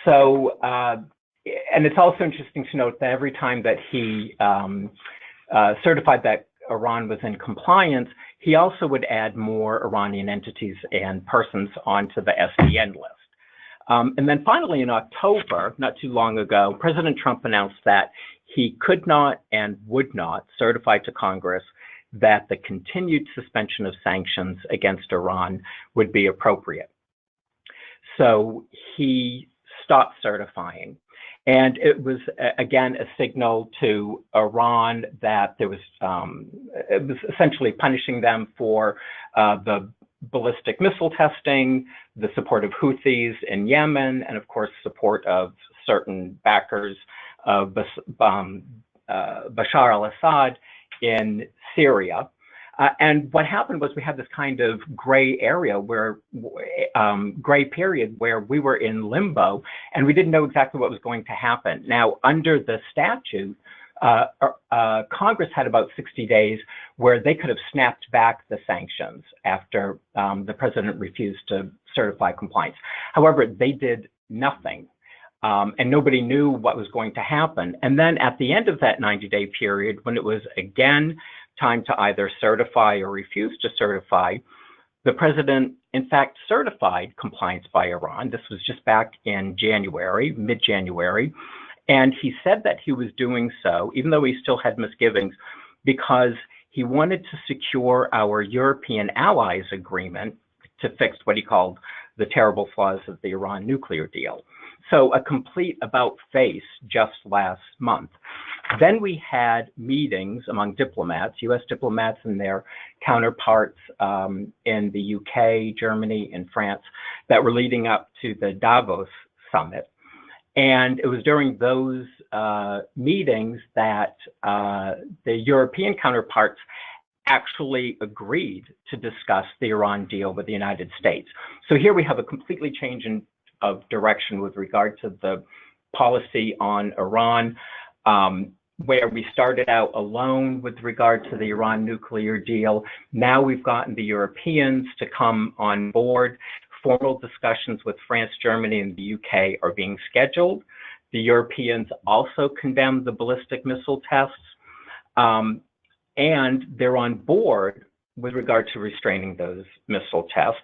So, and it's also interesting to note that every time that he certified that Iran was in compliance, he also would add more Iranian entities and persons onto the SDN list. And then finally, in October, not too long ago, President Trump announced that he could not and would not certify to Congress that the continued suspension of sanctions against Iran would be appropriate. So he stopped certifying. And it was, again, a signal to Iran that there was, it was essentially punishing them for the ballistic missile testing, the support of Houthis in Yemen, and of course, support of certain backers of Bashar al-Assad in Syria. And what happened was we had this kind of gray area where, gray period where we were in limbo and we didn't know exactly what was going to happen. Now, under the statute, Congress had about 60 days where they could have snapped back the sanctions after the president refused to certify compliance. However, they did nothing. And nobody knew what was going to happen. And then at the end of that 90-day period, when it was again time to either certify or refuse to certify, the president, in fact, certified compliance by Iran. This was just back in January, mid-January. And he said that he was doing so, even though he still had misgivings, because he wanted to secure our European allies' agreement to fix what he called the terrible flaws of the Iran nuclear deal. So a complete about-face just last month. Then we had meetings among diplomats, U.S. diplomats and their counterparts in the UK, Germany, and France that were leading up to the Davos summit. And it was during those meetings that the European counterparts actually agreed to discuss the Iran deal with the United States. So here we have a completely change of direction with regard to the policy on Iran. where we started out alone with regard to the Iran nuclear deal. Now we've gotten the Europeans to come on board. Formal discussions with France, Germany, and the UK are being scheduled. The Europeans also condemned the ballistic missile tests, and they're on board with regard to restraining those missile tests,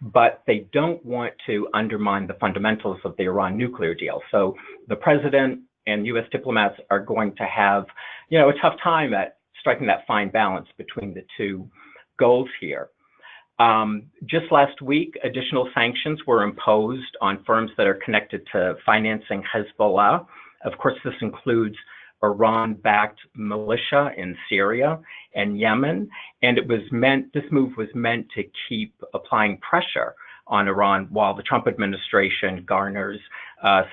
but they don't want to undermine the fundamentals of the Iran nuclear deal. So the president and U.S. diplomats are going to have, a tough time at striking that fine balance between the two goals here. Just last week, additional sanctions were imposed on firms that are connected to financing Hezbollah. Of course, this includes Iran-backed militia in Syria and Yemen, and this move was meant to keep applying pressure on Iran while the Trump administration garners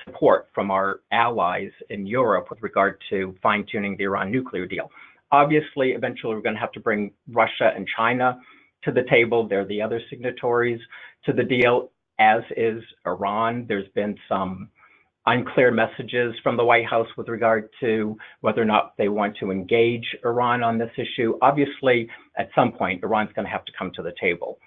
support from our allies in Europe with regard to fine-tuning the Iran nuclear deal. Obviously, eventually we're going to have to bring Russia and China to the table. They're the other signatories to the deal, as is Iran. There's been some unclear messages from the White House with regard to whether or not they want to engage Iran on this issue. Obviously, at some point, Iran's going to have to come to the table.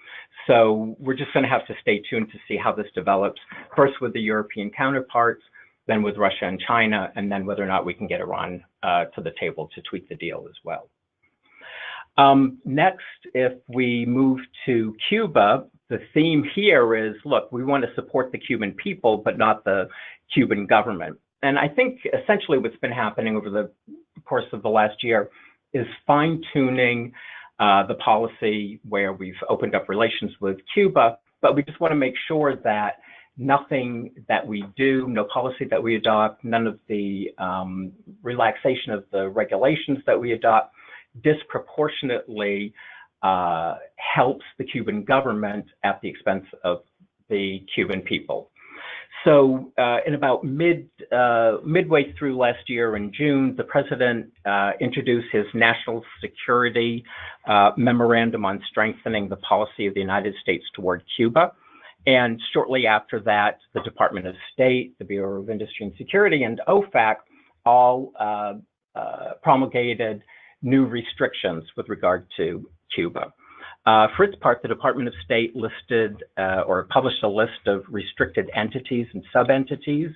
So we're just going to have to stay tuned to see how this develops, first with the European counterparts, then with Russia and China, and then whether or not we can get Iran to the table to tweak the deal as well. Next, if we move to Cuba, the theme here is, look, we want to support the Cuban people, but not the Cuban government. And I think essentially what's been happening over the course of the last year is fine-tuning the policy where we've opened up relations with Cuba, but we just want to make sure that nothing that we do, no policy that we adopt, none of the relaxation of the regulations that we adopt disproportionately helps the Cuban government at the expense of the Cuban people. So in about midway through last year in June, the president introduced his national security memorandum on strengthening the policy of the United States toward Cuba. And shortly after that, the Department of State, the Bureau of Industry and Security, and OFAC all promulgated new restrictions with regard to Cuba. For its part, the Department of State listed or published a list of restricted entities and sub-entities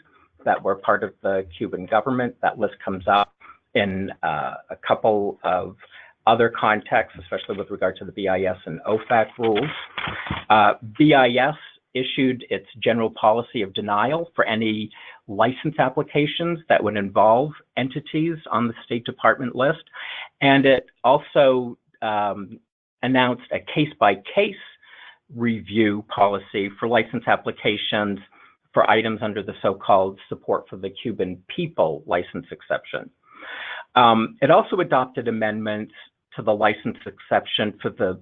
that were part of the Cuban government. That list comes up in a couple of other contexts, especially with regard to the BIS and OFAC rules. BIS issued its general policy of denial for any license applications that would involve entities on the State Department list. And it also announced a case-by-case review policy for license applications for items under the so-called Support for the Cuban People license exception. It also adopted amendments to the license exception for the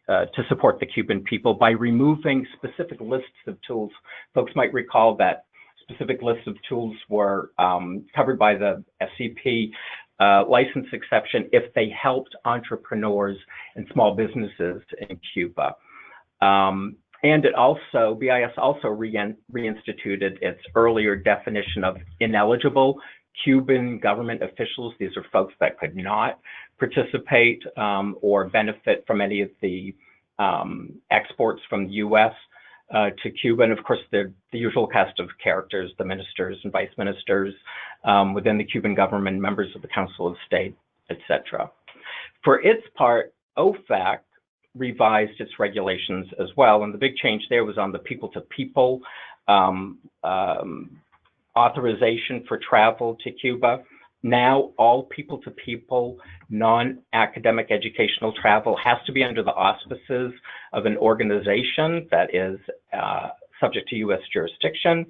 to support the Cuban people by removing specific lists of tools. Folks might recall that specific lists of tools were covered by the SCP license exception if they helped entrepreneurs and small businesses in Cuba. And it also, BIS also reinstituted its earlier definition of ineligible Cuban government officials. These are folks that could not participate or benefit from any of the exports from the U.S. To Cuba, and of course the usual cast of characters, the ministers and vice ministers within the Cuban government, members of the Council of State, etc. For its part, OFAC revised its regulations as well, and the big change there was on the people-to-people authorization for travel to Cuba. Now, all people-to-people, non-academic educational travel has to be under the auspices of an organization that is subject to U.S. jurisdiction,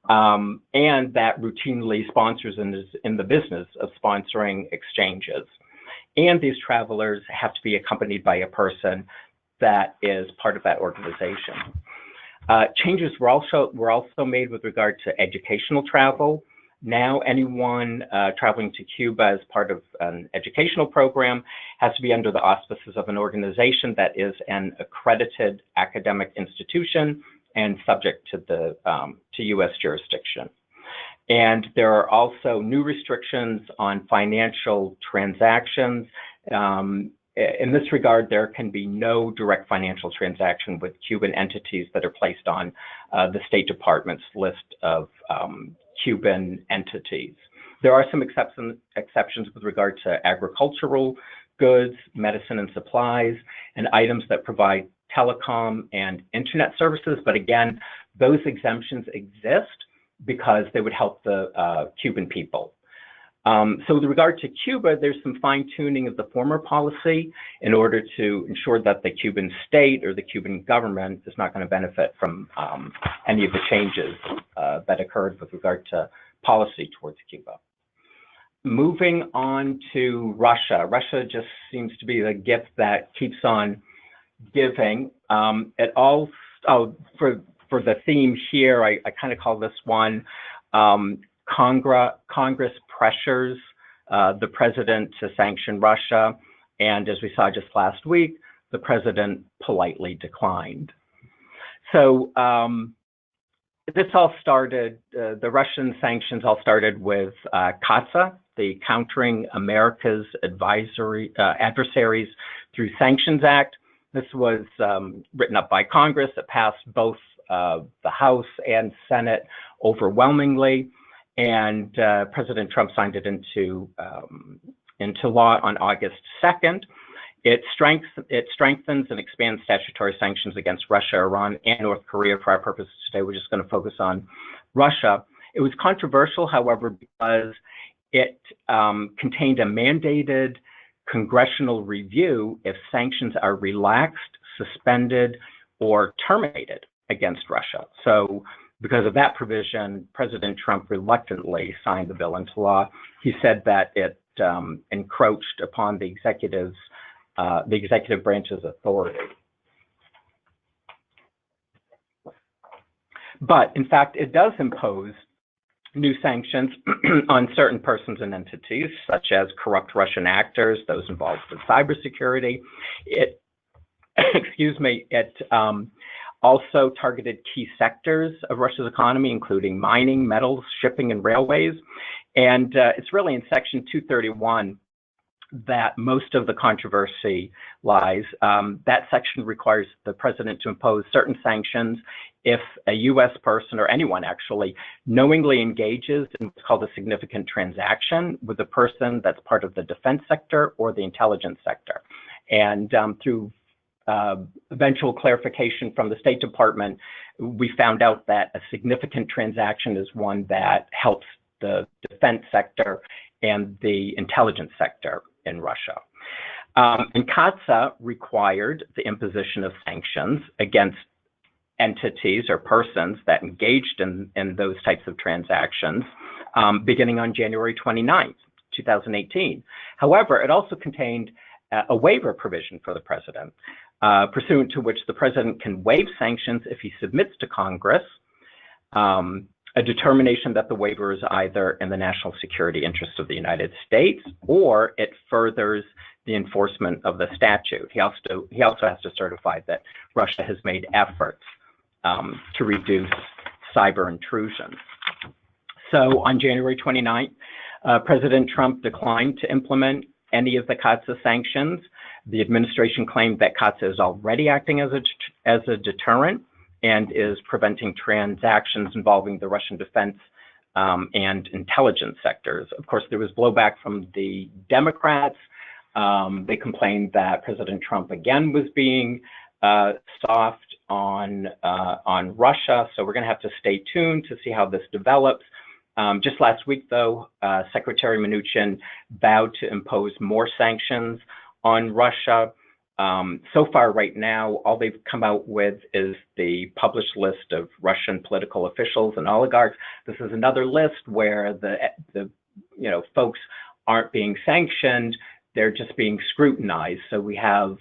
and that routinely sponsors and is in the business of sponsoring exchanges. And these travelers have to be accompanied by a person that is part of that organization. Changes were also made with regard to educational travel. Now, anyone traveling to Cuba as part of an educational program has to be under the auspices of an organization that is an accredited academic institution and subject to the to U.S. jurisdiction. And there are also new restrictions on financial transactions. In this regard, there can be no direct financial transaction with Cuban entities that are placed on the State Department's list of Cuban entities. There are some exceptions with regard to agricultural goods, medicine and supplies, and items that provide telecom and internet services. But again, those exemptions exist because they would help the Cuban people. So with regard to Cuba, there's some fine-tuning of the former policy in order to ensure that the Cuban state or the Cuban government is not going to benefit from any of the changes that occurred with regard to policy towards Cuba. Moving on to Russia. Russia just seems to be the gift that keeps on giving. For the theme here, I kind of call this one Congress pressures the president to sanction Russia, and as we saw just last week, the president politely declined. So this all started, the Russian sanctions all started with CAATSA, the Countering America's Adversaries Through Sanctions Act. This was written up by Congress. It passed both the House and Senate overwhelmingly, and President Trump signed it into law on August 2nd. It strengthens and expands statutory sanctions against Russia, Iran, and North Korea. For our purposes today, we're just going to focus on Russia. It was controversial, however, because it contained a mandated congressional review if sanctions are relaxed, suspended, or terminated against Russia. So because of that provision, President Trump reluctantly signed the bill into law. He said that it encroached upon the executive branch's authority. But in fact, it does impose new sanctions on certain persons and entities, such as corrupt Russian actors, those involved with cybersecurity. It also targeted key sectors of Russia's economy, including mining, metals, shipping, and railways. And it's really in Section 231 that most of the controversy lies. That section requires the president to impose certain sanctions if a U.S. person, or anyone actually, knowingly engages in what's called a significant transaction with a person that's part of the defense sector or the intelligence sector. And through eventual clarification from the State Department, we found out that a significant transaction is one that helps the defense sector and the intelligence sector in Russia. And CAATSA required the imposition of sanctions against entities or persons that engaged in those types of transactions beginning on January 29th, 2018. However, it also contained a waiver provision for the president, pursuant to which the president can waive sanctions if he submits to Congress a determination that the waiver is either in the national security interest of the United States or it furthers the enforcement of the statute. He also has to certify that Russia has made efforts to reduce cyber intrusions. So on January 29th, President Trump declined to implement any of the CAATSA sanctions. The administration claimed that CAATSA is already acting as a deterrent and is preventing transactions involving the Russian defense and intelligence sectors. Of course, there was blowback from the Democrats. They complained that President Trump again was being soft on Russia. So we're going to have to stay tuned to see how this develops. Just last week, though, Secretary Mnuchin vowed to impose more sanctions on Russia. So far right now, all they've come out with is the published list of Russian political officials and oligarchs. This is another list where the folks aren't being sanctioned, they're just being scrutinized. So we have,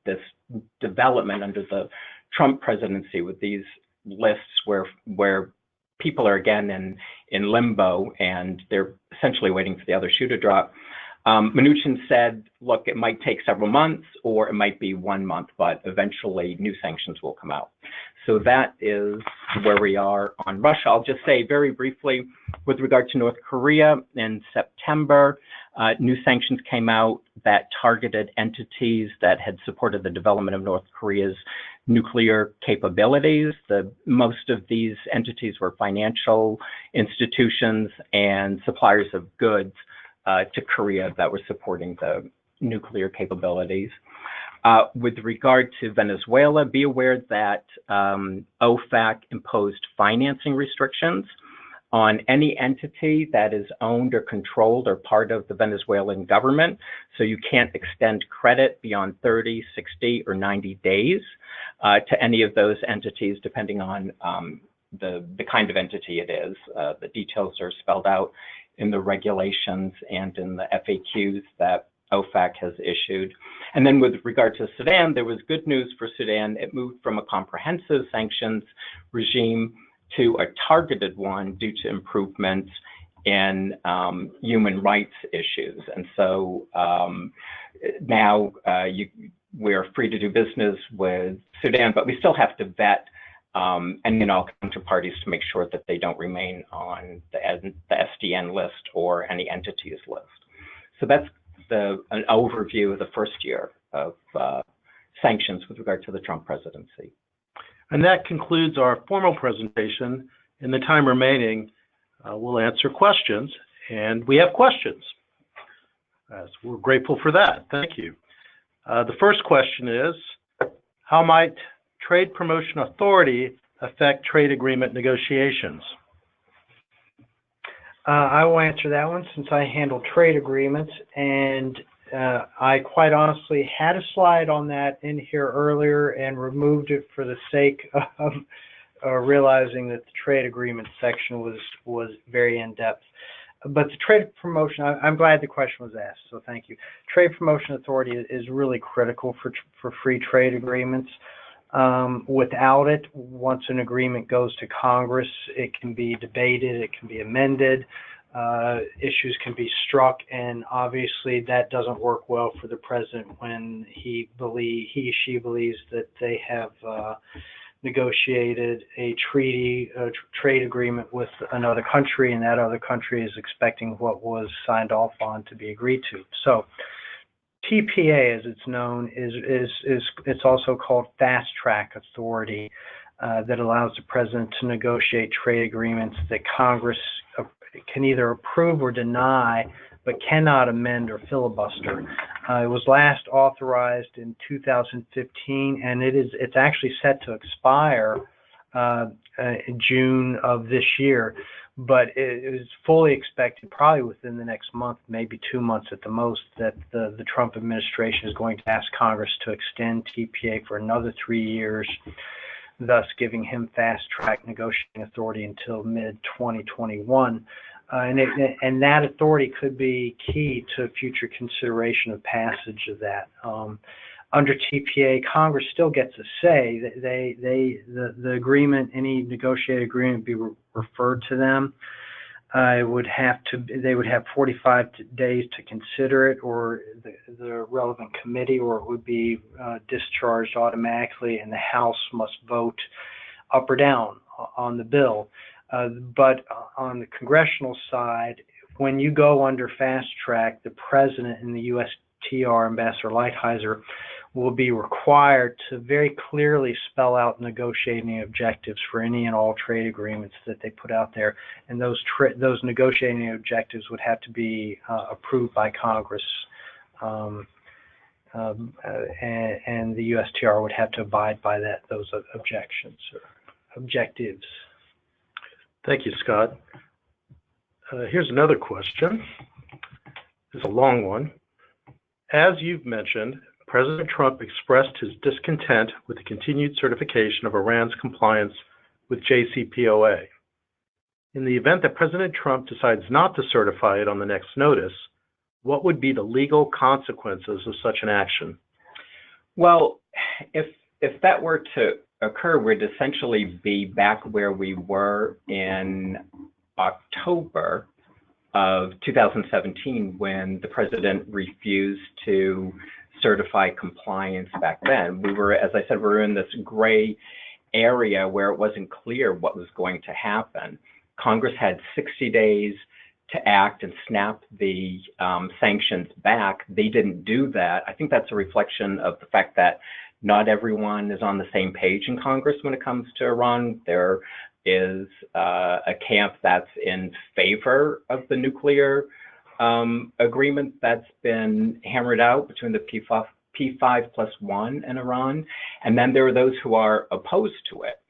this development under the Trump presidency with these lists where people are again in limbo and they're essentially waiting for the other shoe to drop. Mnuchin said, look, it might take several months or it might be 1 month, but eventually new sanctions will come out. So that is where we are on Russia. I'll just say very briefly, with regard to North Korea, in September, new sanctions came out that targeted entities that had supported the development of North Korea's nuclear capabilities. Most of these entities were financial institutions and suppliers of goods to Korea that were supporting the nuclear capabilities. With regard to Venezuela, be aware that OFAC imposed financing restrictions on any entity that is owned or controlled or part of the Venezuelan government. So you can't extend credit beyond 30, 60, or 90 days to any of those entities, depending on the kind of entity it is. The details are spelled out in the regulations and in the FAQs that OFAC has issued. And then with regard to Sudan, there was good news for Sudan. It moved from a comprehensive sanctions regime to a targeted one due to improvements in human rights issues. And so now we're free to do business with Sudan, but we still have to vet any and all counterparties to make sure that they don't remain on the SDN list or any entities list. So that's an overview of the first year of sanctions with regard to the Trump presidency. And that concludes our formal presentation. In the time remaining, we'll answer questions, and we have questions. So we're grateful for that. Thank you. The first question is, how might Trade Promotion Authority affect trade agreement negotiations? I will answer that one since I handle trade agreements, and I quite honestly had a slide on that in here earlier and removed it for the sake of realizing that the trade agreement section was very in-depth. But the trade promotion, I'm glad the question was asked, so thank you. Trade Promotion Authority is really critical for free trade agreements. Without it, once an agreement goes to Congress, it can be debated, it can be amended, issues can be struck, and obviously that doesn't work well for the president when he she believes that they have negotiated a trade agreement with another country, and that other country is expecting what was signed off on to be agreed to. So TPA, as it's known, it's also called Fast Track Authority that allows the president to negotiate trade agreements that Congress can either approve or deny, but cannot amend or filibuster. It was last authorized in 2015, and it's actually set to expire in June of this year. But it is fully expected, probably within the next month, maybe 2 months at the most, that the Trump administration is going to ask Congress to extend TPA for another 3 years, thus giving him fast-track negotiating authority until mid-2021. And that authority could be key to future consideration of passage of that. Under TPA, Congress still gets a say. The agreement, any negotiated agreement, be referred to them. They would have 45 days to consider it, or the relevant committee, or it would be discharged automatically, and the House must vote up or down on the bill. But on the congressional side, when you go under fast track, the president and the USTR, Ambassador Lighthizer, will be required to very clearly spell out negotiating objectives for any and all trade agreements that they put out there, and those negotiating objectives would have to be approved by Congress, and the USTR would have to abide by those objectives. Thank you, Scott. Here's another question. It's a long one. As you've mentioned, President Trump expressed his discontent with the continued certification of Iran's compliance with JCPOA. In the event that President Trump decides not to certify it on the next notice, what would be the legal consequences of such an action? Well, if that were to occur, we'd essentially be back where we were in October of 2017 when the president refused to certify compliance back then. We were, as I said, we were in this gray area where it wasn't clear what was going to happen. Congress had 60 days to act and snap the sanctions back. They didn't do that. I think that's a reflection of the fact that not everyone is on the same page in Congress when it comes to Iran. There is a camp that's in favor of the nuclear agreement that's been hammered out between the P5+1 and Iran, and then there are those who are opposed to it.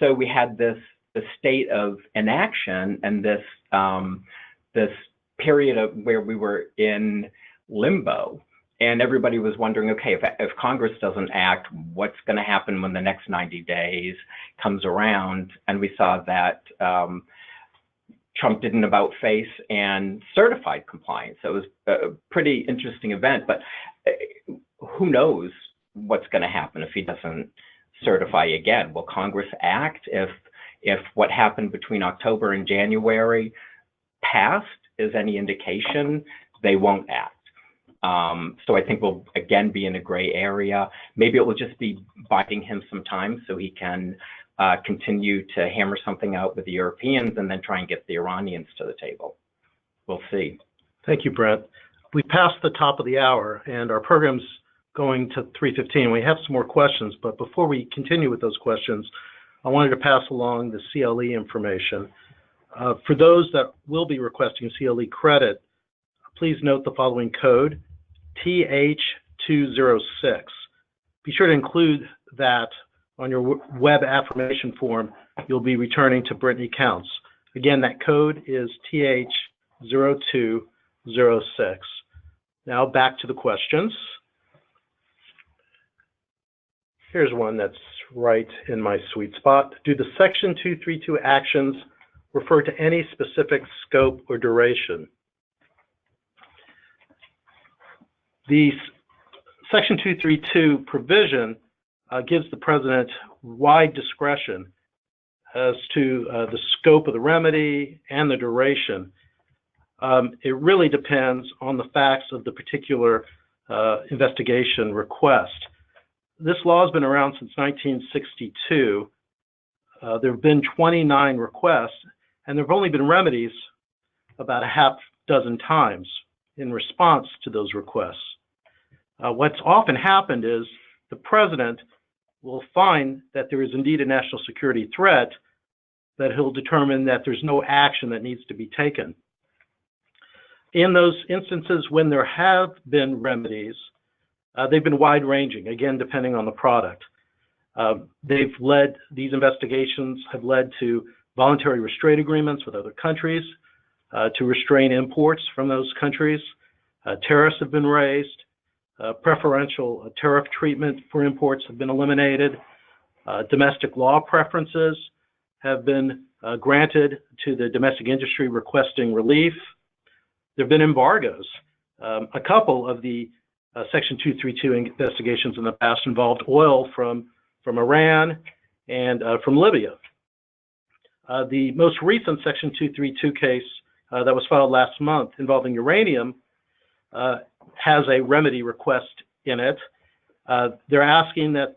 So we had the state of inaction and this period of where we were in limbo, and everybody was wondering, okay, if Congress doesn't act, what's going to happen when the next 90 days comes around? And we saw that Trump did an about face and certified compliance. So it was a pretty interesting event, but who knows what's going to happen if he doesn't certify again? Will Congress act if what happened between October and January past is any indication? They won't act. So I think we'll again be in a gray area. Maybe it will just be biding him some time so he can continue to hammer something out with the Europeans and then try and get the Iranians to the table. We'll see. Thank you, Brent. We passed the top of the hour and our program's going to 3:15. We have some more questions, but before we continue with those questions, I wanted to pass along the CLE information. For those that will be requesting CLE credit, please note the following code, TH206. Be sure to include that on your web affirmation form you'll be returning to Brittany Counts. Again, that code is TH0206. Now back to the questions. Here's one that's right in my sweet spot. Do the Section 232 actions refer to any specific scope or duration? The Section 232 provision gives the president wide discretion as to the scope of the remedy and the duration. It really depends on the facts of the particular investigation request. This law has been around since 1962. There have been 29 requests, and there have only been remedies about a half dozen times in response to those requests. What's often happened is the president will find that there is indeed a national security threat, that he'll determine that there's no action that needs to be taken. In those instances when there have been remedies, they've been wide-ranging, again, depending on the product. These investigations have led to voluntary restraint agreements with other countries to restrain imports from those countries. Tariffs have been raised. Preferential tariff treatment for imports have been eliminated. Domestic law preferences have been granted to the domestic industry requesting relief. There have been embargoes. A couple of the Section 232 investigations in the past involved oil from Iran and from Libya. The most recent Section 232 case that was filed last month involving uranium has a remedy request in it. They're asking that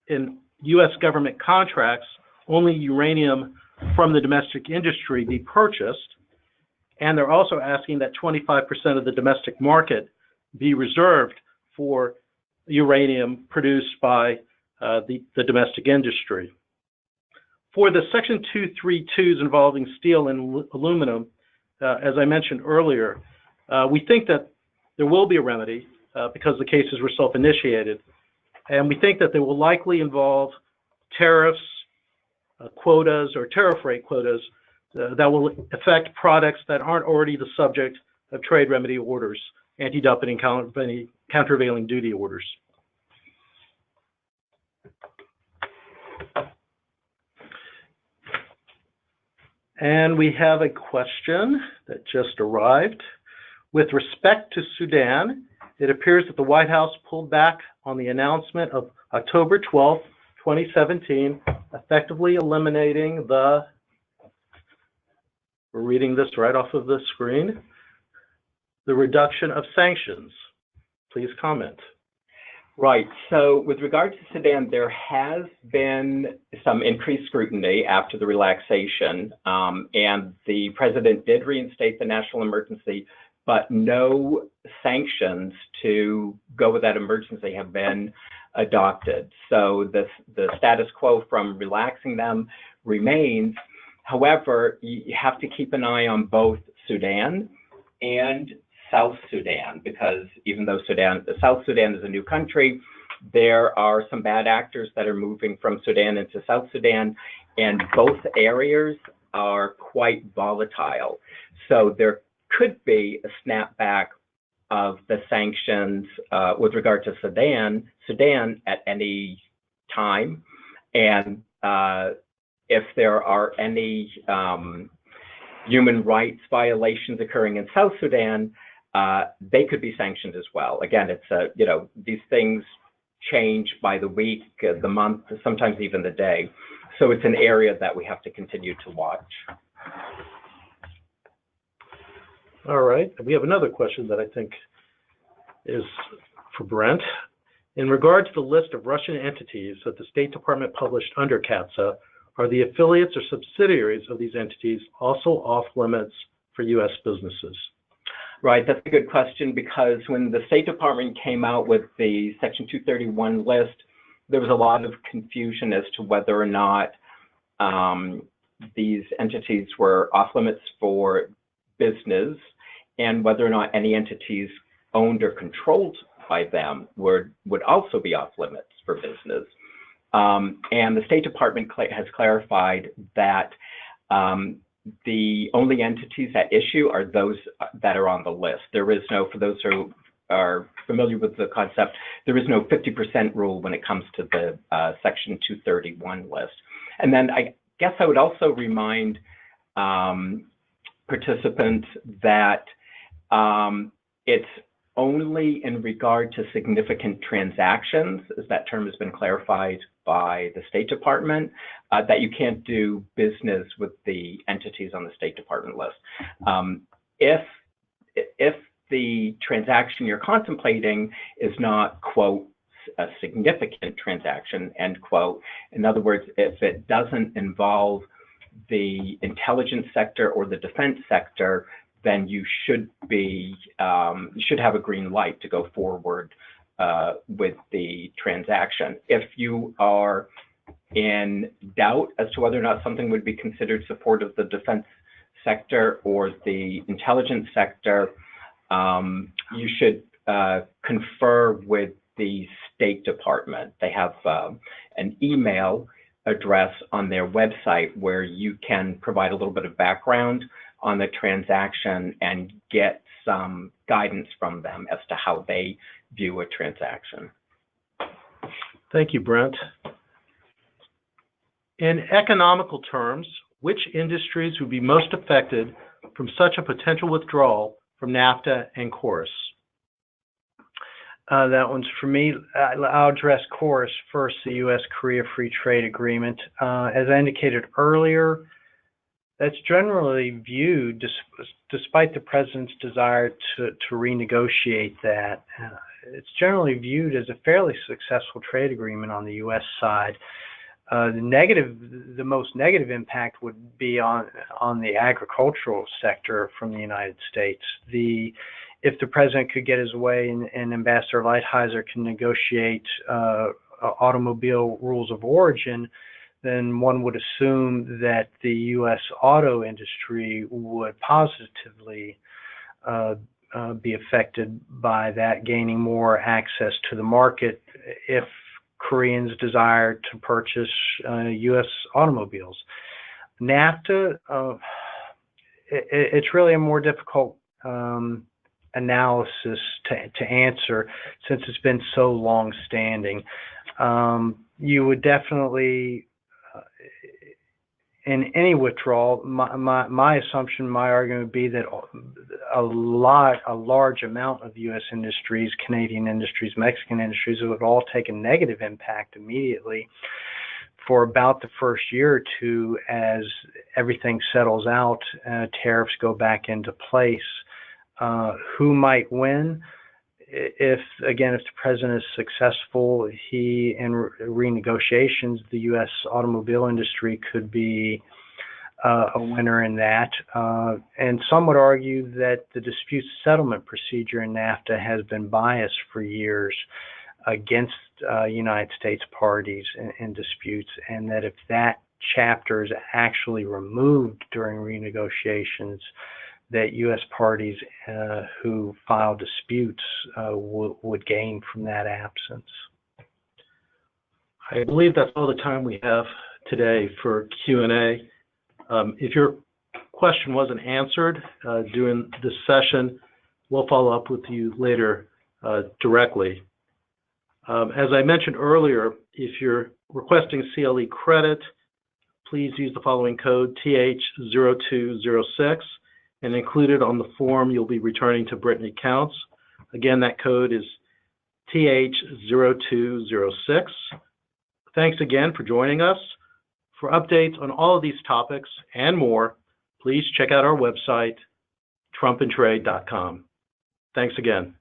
in U.S. government contracts, only uranium from the domestic industry be purchased, and they're also asking that 25% of the domestic market be reserved for uranium produced by the domestic industry. For the Section 232s involving steel and aluminum, as I mentioned earlier, we think that there will be a remedy because the cases were self-initiated, and we think that they will likely involve tariffs, quotas, or tariff rate quotas that will affect products that aren't already the subject of trade remedy orders, anti-dumping and countervailing duty orders. And we have a question that just arrived. With respect to Sudan, it appears that the White House pulled back on the announcement of October 12, 2017, effectively eliminating the, we're reading this right off of the screen, the reduction of sanctions. Please comment. Right. So with regard to Sudan, there has been some increased scrutiny after the relaxation, and the president did reinstate the national emergency, but no sanctions to go with that emergency have been adopted. So the status quo from relaxing them remains. However, you have to keep an eye on both Sudan and South Sudan, because even though South Sudan is a new country, there are some bad actors that are moving from Sudan into South Sudan, and both areas are quite volatile. So there could be a snapback of the sanctions with regard to Sudan at any time, and if there are any human rights violations occurring in South Sudan, they could be sanctioned as well. Again, it's these things change by the week, the month, sometimes even the day. So it's an area that we have to continue to watch. All right. We have another question that I think is for Brent. In regard to the list of Russian entities that the State Department published under CAATSA, are the affiliates or subsidiaries of these entities also off limits for U.S. businesses? Right, that's a good question, because when the State Department came out with the Section 231 list, there was a lot of confusion as to whether or not these entities were off limits for business, and whether or not any entities owned or controlled by them would also be off limits for business. And the State Department has clarified that the only entities at issue are those that are on the list. There is no, for those who are familiar with the concept, there is no 50% rule when it comes to the Section 231 list. And then I guess I would also remind participants that it's only in regard to significant transactions, as that term has been clarified by the State Department, that you can't do business with the entities on the State Department list. If the transaction you're contemplating is not, quote, a significant transaction, end quote, in other words, if it doesn't involve the intelligence sector or the defense sector, then you should have a green light to go forward with the transaction. If you are in doubt as to whether or not something would be considered support of the defense sector or the intelligence sector, you should confer with the State Department. They have an email address on their website where you can provide a little bit of background on the transaction and get some guidance from them as to how they view a transaction. Thank you, Brent. In economical terms, which industries would be most affected from such a potential withdrawal from NAFTA and KORUS? That one's for me. I'll address KORUS first, the U.S.-Korea Free Trade Agreement. As I indicated earlier, that's generally viewed, despite the president's desire to renegotiate that, it's generally viewed as a fairly successful trade agreement on the U.S. side. The most negative impact would be on the agricultural sector from the United States. If the president could get his way and Ambassador Lighthizer can negotiate automobile rules of origin, then one would assume that the U.S. auto industry would positively be affected by that, gaining more access to the market if Koreans desire to purchase U.S. automobiles. NAFTA, it's really a more difficult analysis to answer since it's been so long-standing. You would definitely, in any withdrawal, my assumption, my argument would be that a large amount of U.S. industries, Canadian industries, Mexican industries would all take a negative impact immediately for about the first year or two as everything settles out, tariffs go back into place. Who might win? if the president is successful, in renegotiations, the U.S. automobile industry could be a winner in that. And some would argue that the dispute settlement procedure in NAFTA has been biased for years against United States parties in disputes, and that if that chapter is actually removed during renegotiations, that U.S. parties who file disputes would gain from that absence. I believe that's all the time we have today for Q&A. If your question wasn't answered during this session, we'll follow up with you later directly. As I mentioned earlier, if you're requesting CLE credit, please use the following code, TH0206, and included on the form you'll be returning to Brittany Counts. Again, that code is TH0206. Thanks again for joining us. For updates on all of these topics and more, please check out our website, trumpandtrade.com. Thanks again.